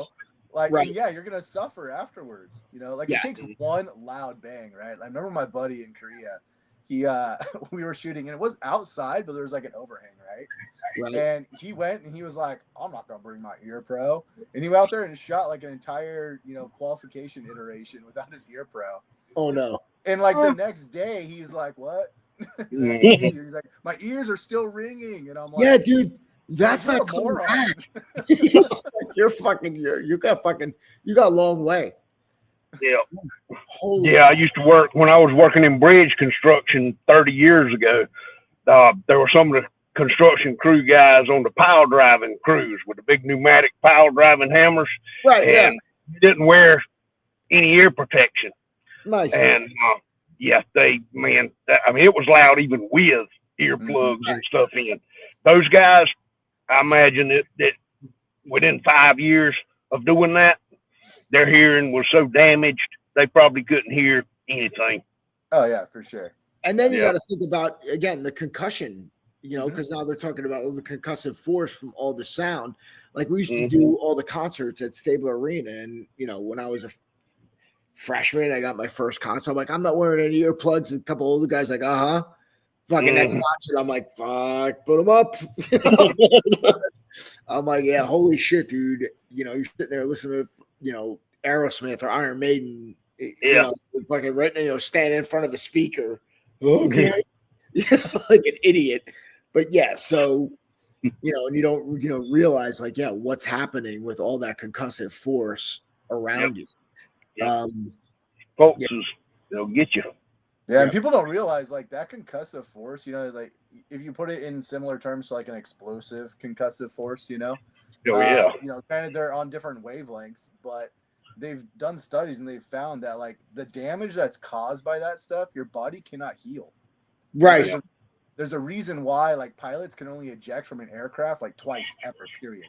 Like, right. And yeah, you're gonna suffer afterwards. You know, like it takes one loud bang, right? I remember my buddy in Korea. We were shooting and it was outside, but there was like an overhang, right? And he went and he was like, I'm not gonna bring my ear pro. And he went out there and shot like an entire, you know, qualification iteration without his ear pro. Oh no. And like the next day he's like, what? He's like, my ears are still ringing. And I'm like, yeah, dude, that's not coming back. You got a long way. Yeah. Holy I used to work when I was working in bridge construction 30 years ago. There were some of the construction crew guys on the pile driving crews with the big pneumatic pile driving hammers. Right. And didn't wear any ear protection. Nice. And it was loud even with earplugs and stuff in. Those guys, I imagine that within 5 years of doing that, their hearing was so damaged they probably couldn't hear anything. Oh yeah, for sure. And then you Yeah. got to think about, again, the concussion, because now they're talking about the concussive force from all the sound. Like we used to do all the concerts at Stabler Arena. And, when I was a freshman, I got my first concert. I'm like, I'm not wearing any earplugs. And a couple older guys like, fucking next concert. I'm like, fuck, put them up. I'm like, yeah, holy shit, dude. You're sitting there listening to, Aerosmith or Iron Maiden, fucking right now, standing in front of the speaker. Okay. Like an idiot. But yeah, so, and you don't, realize like, what's happening with all that concussive force around you. Folks, they'll get you. Yeah, and people don't realize like that concussive force, like if you put it in similar terms to like an explosive concussive force, granted they're on different wavelengths, but they've done studies and they've found that like the damage that's caused by that stuff, your body cannot heal. Right. There's a reason why like pilots can only eject from an aircraft like twice ever, period.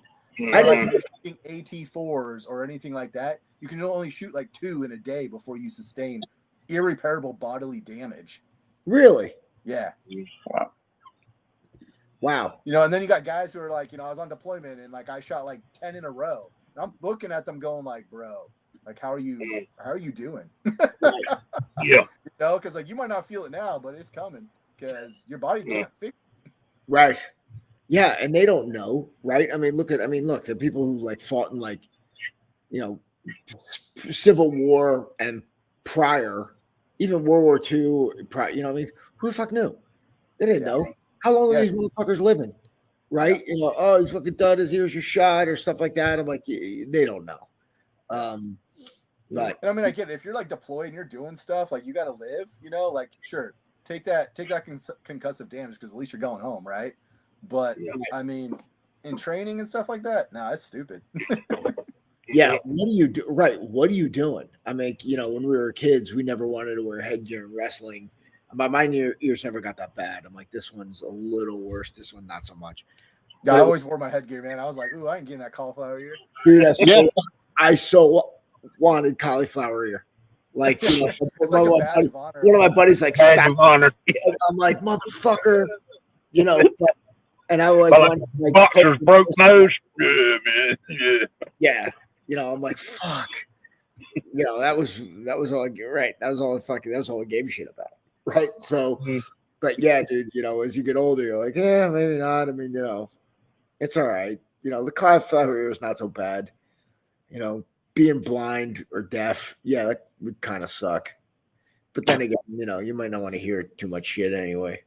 I Like didn't- if you're shooting AT-4s or anything like that, you can only shoot like 2 in a day before you sustain irreparable bodily damage. Really? Yeah. Wow. And then you got guys who are like, I was on deployment and like I shot like 10 in a row. And I'm looking at them going like, bro, like how are you doing? Yeah. Because like you might not feel it now, but it's coming because your body can't fix it. Right. Yeah, and they don't know, right? Look, the people who like fought in like, Civil War and prior, even World War II, who the fuck knew? They didn't know. How long are these motherfuckers living? Right? He's fucking dead, his ears are shot or stuff like that. I'm like, they don't know. But And I get it. If you're like deployed and you're doing stuff, like you got to live, like sure, take that concussive damage because at least you're going home, right? But in training and stuff like that, it's stupid. yeah, what do you do? Right, what are you doing? When we were kids, we never wanted to wear headgear in wrestling. My ears never got that bad. I'm like, this one's a little worse. This one, not so much. I always wore my headgear, man. I was like, ooh, I ain't getting that cauliflower ear. Dude, I so wanted cauliflower ear. Like, one of my buddies like, badge of honor. I'm like, motherfucker, and I like, Boxer's broke nose. Yeah, man. Yeah. I'm like, fuck. That was all I right. That was all I gave a shit about. Right. So, but yeah, dude, as you get older, you're like, yeah, maybe not. It's all right. The cauliflower ear is not so bad. Being blind or deaf, that would kind of suck. But then again, you might not want to hear too much shit anyway.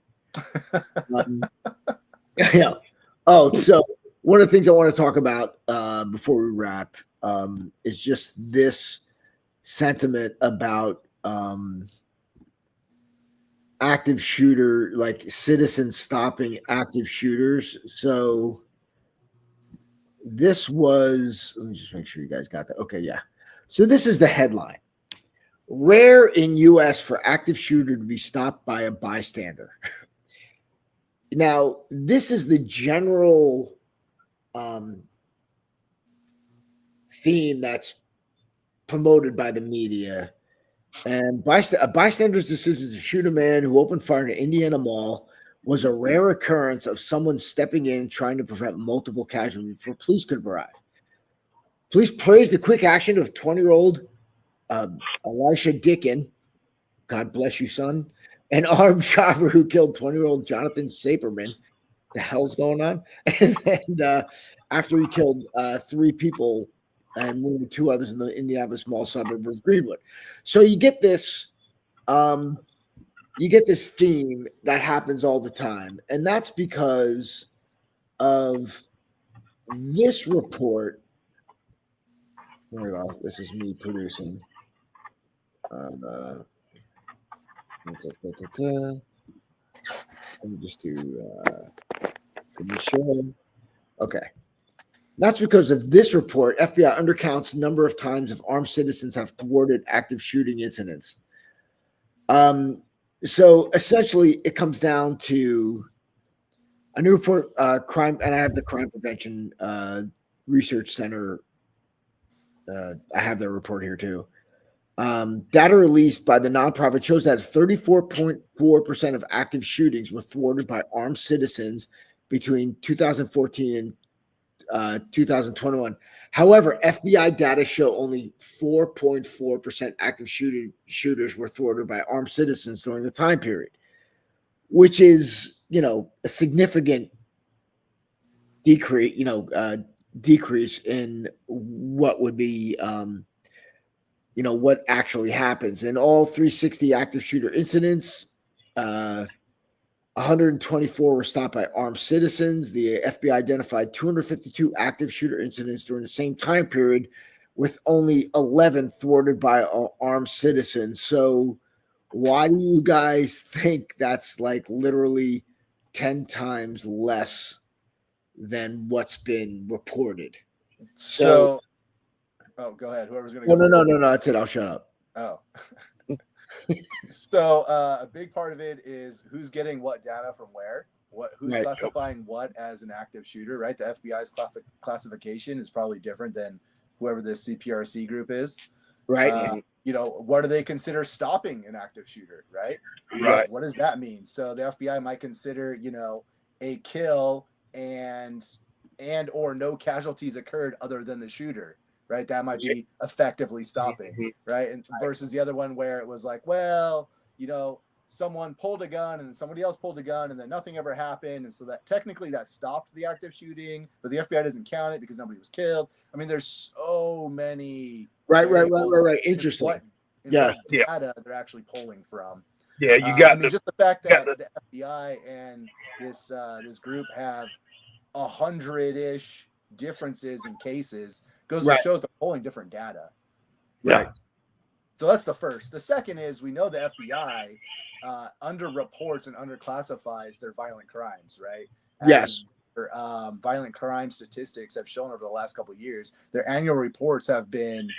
Yeah. Oh, so one of the things I want to talk about before we wrap is just this sentiment about active shooter, like citizens stopping active shooters. So this was, let me just make sure you guys got that. Okay, yeah. So this is the headline. Rare in U.S. for active shooter to be stopped by a bystander. Now, this is the general theme that's promoted by the media. And a bystander's decision to shoot a man who opened fire in an Indiana mall was a rare occurrence of someone stepping in trying to prevent multiple casualties before police could arrive. Police praised the quick action of 20-year-old Elisha Dickin, God bless you, son, an armed shopper who killed 20-year-old Jonathan Saperman. The hell's going on? And then after he killed 3 people and wounded 2 others in the Indianapolis small suburb of Greenwood. So you get this theme that happens all the time. And that's because of this report. There we go. This is me producing. Let me just do show. Okay. That's because of this report. FBI undercounts the number of times of armed citizens have thwarted active shooting incidents. So essentially, it comes down to a new report, crime, and I have the crime prevention Research Center. I have their report here too. Data released by the nonprofit shows that 34.4% of active shootings were thwarted by armed citizens between 2014 and 2021. However, FBI data show only 4.4% active shooters were thwarted by armed citizens during the time period, which is, a significant decrease, decrease in what would be, what actually happens. In all 360 active shooter incidents, 124 were stopped by armed citizens. The FBI identified 252 active shooter incidents during the same time period, with only 11 thwarted by armed citizens. So why do you guys think that's like literally 10 times less than what's been reported? So oh, go ahead. Whoever's going to go. No. That's it. I'll shut up. Oh. So a big part of it is who's getting what data from where, who's Right. classifying what as an active shooter, right? The FBI's classification is probably different than whoever this CPRC group is. Right. What do they consider stopping an active shooter, right? Right. What does that mean? So the FBI might consider, a kill and or no casualties occurred other than the shooter, right? That might be effectively stopping, right? And versus the other one where it was like, well, someone pulled a gun and somebody else pulled a gun and then nothing ever happened. And so that technically that stopped the active shooting, but the FBI doesn't count it because nobody was killed. I mean, there's so many. Right. Interesting. What Yeah. data they're actually pulling from. Yeah, you got just the fact that the FBI and this group have 100-ish differences in cases goes to show they're pulling different data. Right. So that's the first. The second is we know the FBI under reports and under classifies their violent crimes, right? Yes. Violent crime statistics have shown over the last couple of years, their annual reports have been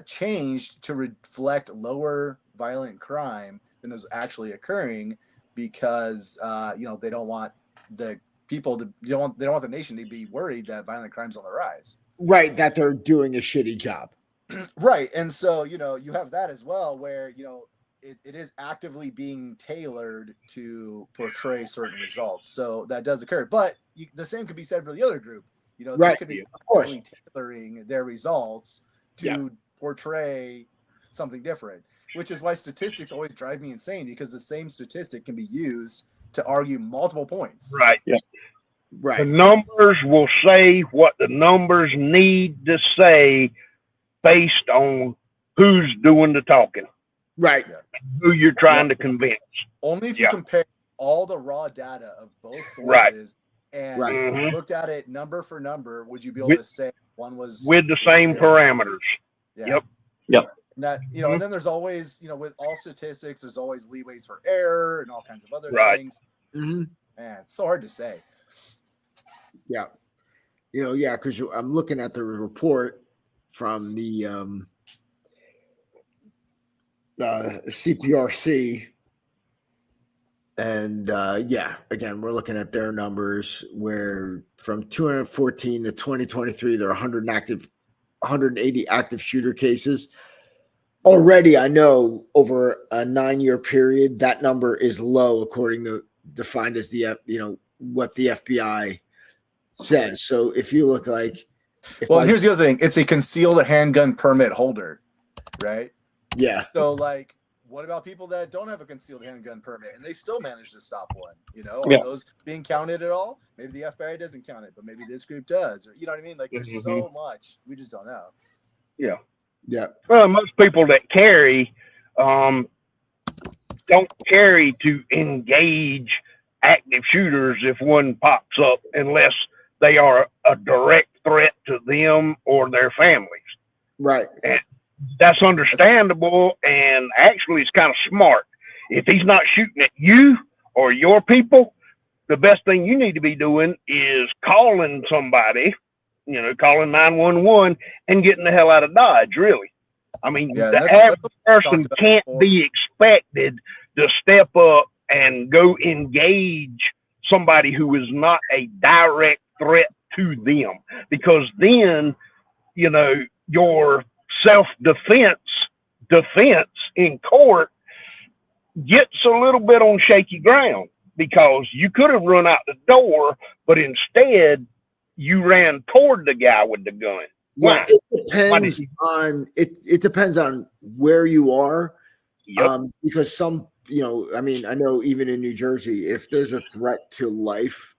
changed to reflect lower violent crime than is actually occurring because they don't want the people to they don't want the nation to be worried that violent crime's on the rise. Right, that they're doing a shitty job. Right. And so, you have that as well where, it is actively being tailored to portray certain results. So that does occur. But the same could be said for the other group. They could be actively tailoring their results to portray something different, which is why statistics always drive me insane because the same statistic can be used to argue multiple points. Right. Yeah. Right. The numbers will say what the numbers need to say based on who's doing the talking. Right. Who you're trying to convince. Only if you compare all the raw data of both sources and looked at it number for number, would you be able to say one was with the same parameters? Yeah. Yep. And that, and then there's always, with all statistics, there's always leeways for error and all kinds of other things. Mm-hmm. Man, it's so hard to say. Yeah. Because I'm looking at the report from the CPRC. And again, we're looking at their numbers where from 2014 to 2023, there are 180 active shooter cases. Already, I know over a 9-year period, that number is low, according to defined as the what the FBI says. So if you look like, and here's the other thing: it's a concealed handgun permit holder, right? Yeah. So what about people that don't have a concealed handgun permit and they still manage to stop one? Are those being counted at all? Maybe the FBI doesn't count it, but maybe this group does, or you know what I mean? There's so much we just don't know. Yeah. Yeah. Well, most people that carry don't carry to engage active shooters if one pops up unless they are a direct threat to them or their families. Right. And that's understandable, and actually it's kind of smart. If he's not shooting at you or your people, the best thing you need to be doing is calling somebody, calling 911 and getting the hell out of Dodge, really. I mean, the average person can't be expected to step up and go engage somebody who is not a direct threat to them, because then, you know, your self-defense in court gets a little bit on shaky ground, because you could have run out the door, but instead you ran toward the guy with the gun. Yeah, Why? it depends on where you are. Yep. Because some, you know, I mean, I know even in New Jersey, if there's a threat to life,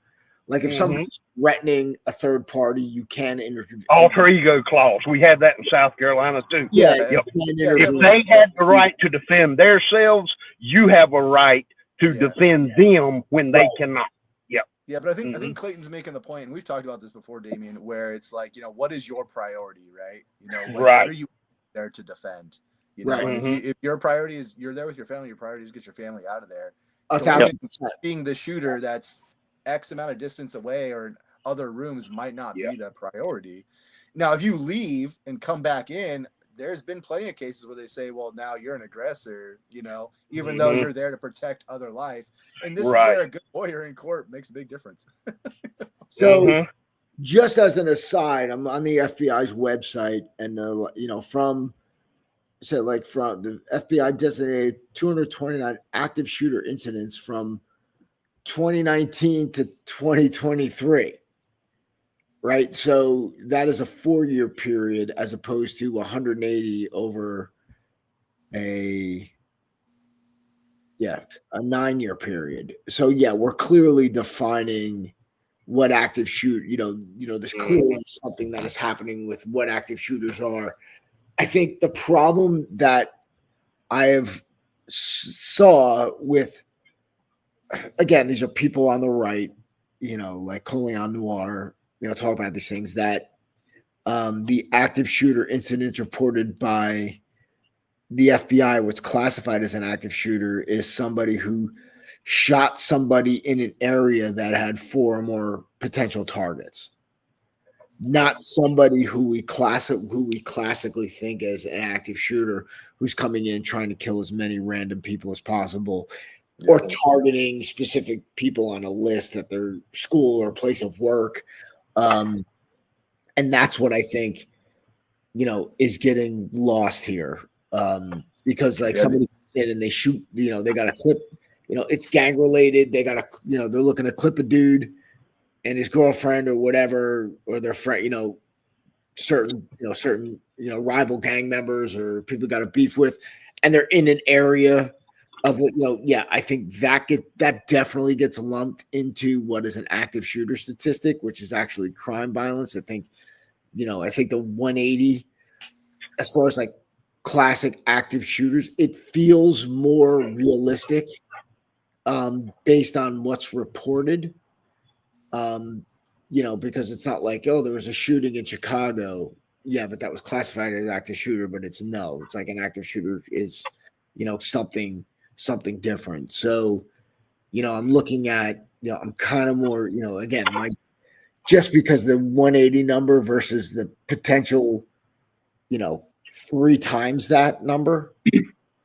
like if somebody's threatening a third party, you can intervene. Alter ego clause. We have that in South Carolina too. Yeah, Yep. yeah. If they had the right to defend themselves, you have a right to defend them when they cannot. Yep. Yeah, but I think Clayton's making the point, and we've talked about this before, Damian, where it's like, you know, what is your priority, right? You know, like, what are you there to defend? You know, and if your priority is you're there with your family, your priority is get your family out of there. 1,000%. Being the shooter that's X amount of distance away or in other rooms might not be the priority. Now, if you leave and come back in, there's been plenty of cases where they say, well, now you're an aggressor, you know, even though you're there to protect other life. And this is where a good lawyer in court makes a big difference. So just as an aside, I'm on the FBI's website, and you know, from the FBI designated 229 active shooter incidents from 2019 to 2023. Right. So that is a 4-year period as opposed to 180 over a 9-year period. So we're clearly defining what active shoot, you know, there's clearly something that is happening with what active shooters are. I think the problem that I have saw with, again, these are people on the right, you know, like Coleon Noir, you know, talk about these things, that the active shooter incidents reported by the FBI, what's classified as an active shooter, is somebody who shot somebody in an area that had 4 or more potential targets, not somebody who we classically think as an active shooter who's coming in trying to kill as many random people as possible, or targeting specific people on a list at their school or place of work. And that's what I think, you know, is getting lost here. Because like somebody comes in and they shoot, you know, they got a clip, you know, it's gang related. They got a, you know, they're looking to clip a dude and his girlfriend or whatever, or their friend, you know, certain rival gang members or people got a beef with, and they're in an area of, you know, I think that definitely gets lumped into what is an active shooter statistic, which is actually crime violence. I think the 180, as far as like classic active shooters, it feels more realistic based on what's reported. You know, because it's not like, oh, there was a shooting in Chicago. Yeah, but that was classified as an active shooter, but it's like an active shooter is, you know, something different. So, you know, I'm looking at, you know, I'm kind of more, you know, again, just because the 180 number versus the potential, you know, 3 times that number,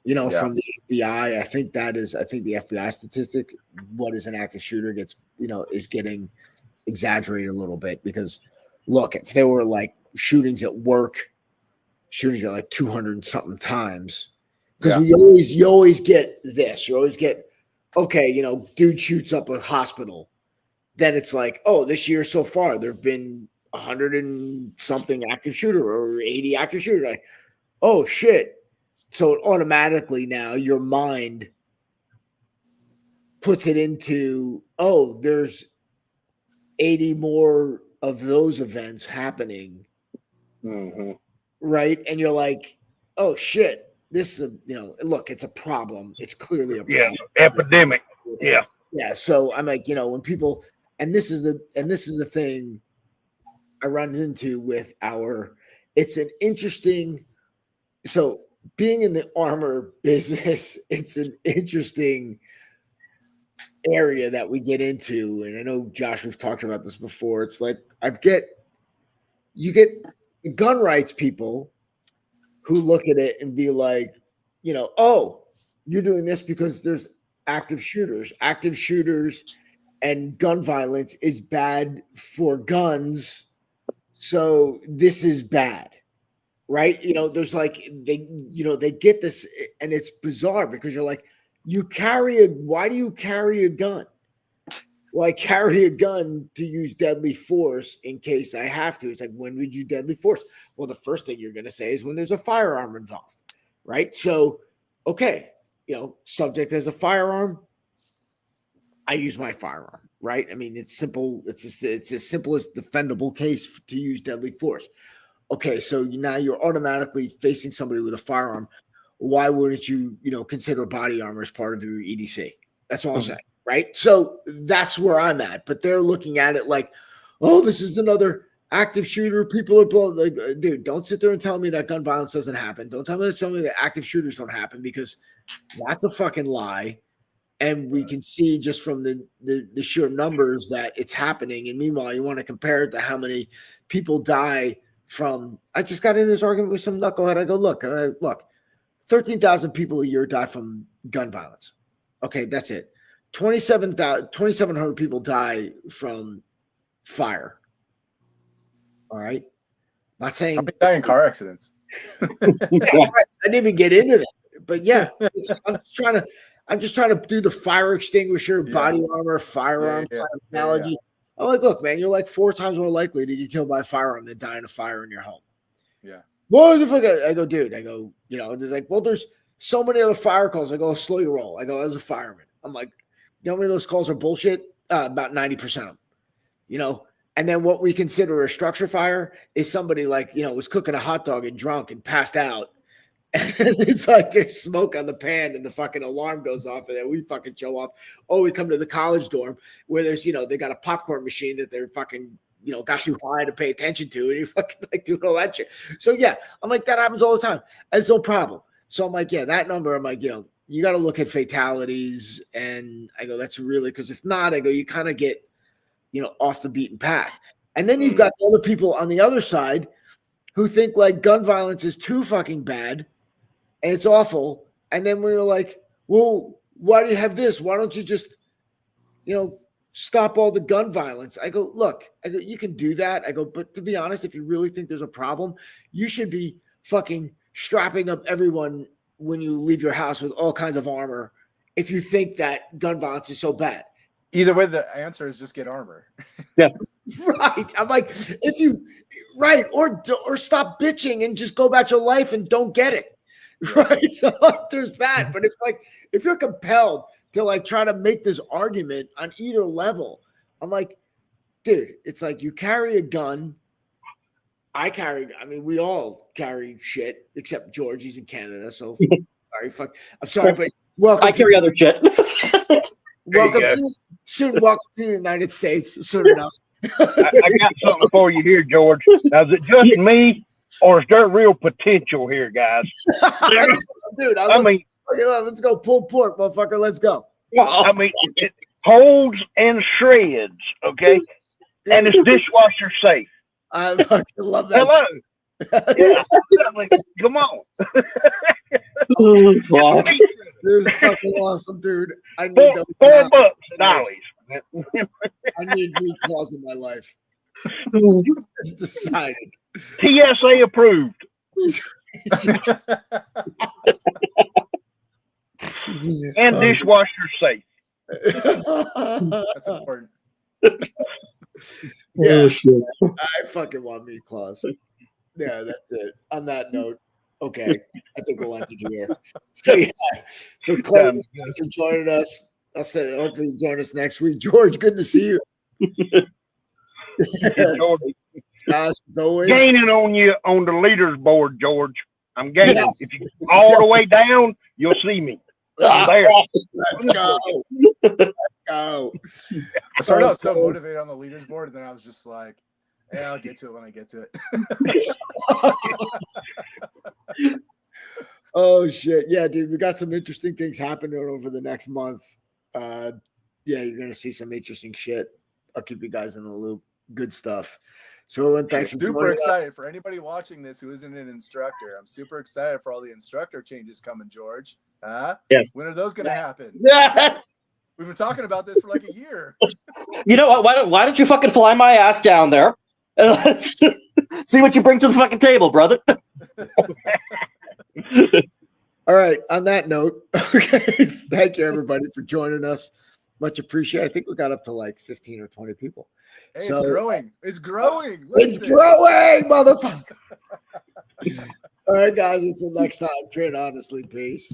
you know, from the FBI, I think the FBI statistic, what is an active shooter, gets, you know, is getting exaggerated a little bit, because look, if there were like shootings at work, shootings at like 200 and something times, because you always get this, okay, you know, dude shoots up a hospital, then it's like, oh, this year so far there have been 100 and something active shooter or 80 active shooter, like, oh shit. So automatically now your mind puts it into, oh, there's 80 more of those events happening. Right. And you're like, oh shit, this is look, it's a problem. It's clearly a problem. Epidemic. Yeah. So I'm like, you know, when people, and this is the thing I run into with it's an interesting, so being in the armor business, it's an interesting area that we get into. And I know, Josh, we've talked about this before. It's like, you get gun rights people who look at it and be like, you know, oh, you're doing this because there's active shooters. Active shooters and gun violence is bad for guns. So this is bad, right? You know, there's like they get this, and it's bizarre because you're like, why do you carry a gun? Well, I carry a gun to use deadly force in case I have to. It's like, when would you deadly force? Well, the first thing you're going to say is when there's a firearm involved, right? So, okay, subject has a firearm, I use my firearm, right? I mean, it's simple. It's as simple as defendable case to use deadly force. Okay, so now you're automatically facing somebody with a firearm. Why wouldn't you, consider body armor as part of your EDC? That's all I'm saying, right? So that's where I'm at. But they're looking at it like, oh, this is another active shooter. People are blowing. Like, dude, don't sit there and tell me that gun violence doesn't happen. Don't tell me that active shooters don't happen, because that's a fucking lie. And we can see just from the sheer numbers that it's happening. And meanwhile, you want to compare it to how many people die from. I just got in this argument with some knucklehead. I go, look, 13,000 people a year die from gun violence. Okay, that's it. 2,700 people die from fire. All right. Not saying. How many die in car accidents? I didn't even get into that. But yeah, I'm just trying to do the fire extinguisher, body armor, firearm analogy. Yeah. I'm like, look, man, you're like 4 times more likely to get killed by a firearm than die in a fire in your home. Yeah. What was it? I go, dude. I go, there's like, well, there's so many other fire calls. I go, slow your roll. I go, as a fireman, I'm like, how many of those calls are bullshit? About 90% of them. And then what we consider a structure fire is somebody like, was cooking a hot dog and drunk and passed out. And it's like there's smoke on the pan and the fucking alarm goes off, and then we fucking show off. Oh, we come to the college dorm where there's, they got a popcorn machine that they're fucking, got too high to pay attention to, and you're fucking like doing all that shit. So yeah, I'm like, that happens all the time. It's no problem. So I'm like, yeah, that number, I'm like, you got to look at fatalities. And I go, that's really, because if not, I go, you kind of get, off the beaten path. And then you've got the other people on the other side who think like gun violence is too fucking bad. And it's awful. And then we were like, well, why do you have this? Why don't you just, stop all the gun violence? I go, look, you can do that. I go, but to be honest, if you really think there's a problem, you should be fucking strapping up everyone when you leave your house with all kinds of armor if you think that gun violence is so bad. Either way, the answer is just get armor. Yeah. Right. I'm like, or stop bitching and just go about your life and don't get it. Right. There's that. But it's like, if you're compelled to like try to make this argument on either level, I'm like, dude, it's like you carry a gun. We all carry shit except George. He's in Canada. So sorry, I'm sorry, but welcome. I carry other shit. Welcome to the United States soon enough. I got something for you here, George. Now, is it just me, or is there real potential here, guys? Dude, let's go pull pork, motherfucker. Let's go. I mean, it holds and shreds, okay? And it's dishwasher safe. I fucking love that. Hello. Yeah, come on. This is fucking awesome, dude. I need $4 at Ollie's. I need meat claws in my life. It's decided. TSA approved. And dishwasher safe. That's important. Yeah, oh, shit. I fucking want meat claws. Yeah, that's it. On that note, okay, I think we'll end it here. So yeah, so Clay, thanks for joining us. I said, hopefully you join us next week. George, good to see you. As always. Gaining on you on the leaders board, George. I'm gaining. Yes. If you go all the way down, you'll see me. I'm there. Let's go. Let's go. I started out so motivated on the leaders board, and then I was just like, yeah, I'll get to it when I get to it. Oh shit. Yeah, dude. We got some interesting things happening over the next month. Yeah, you're gonna see some interesting shit. I'll keep you guys in the loop. Good stuff. So everyone, thanks for super excited for anybody watching this who isn't an instructor. I'm super excited for all the instructor changes coming, George. Yes. When are those gonna happen? We've been talking about this for like a year. You know what? Why don't you fucking fly my ass down there? And let's see what you bring to the fucking table, brother. All right. On that note, okay. Thank you, everybody, for joining us. Much appreciated. I think we got up to like 15 or 20 people. Hey, So- it's growing. It's growing. It's Listen. growing, motherfucker. All right, guys. Until next time, trade honestly. Peace.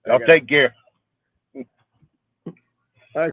Y'all take care.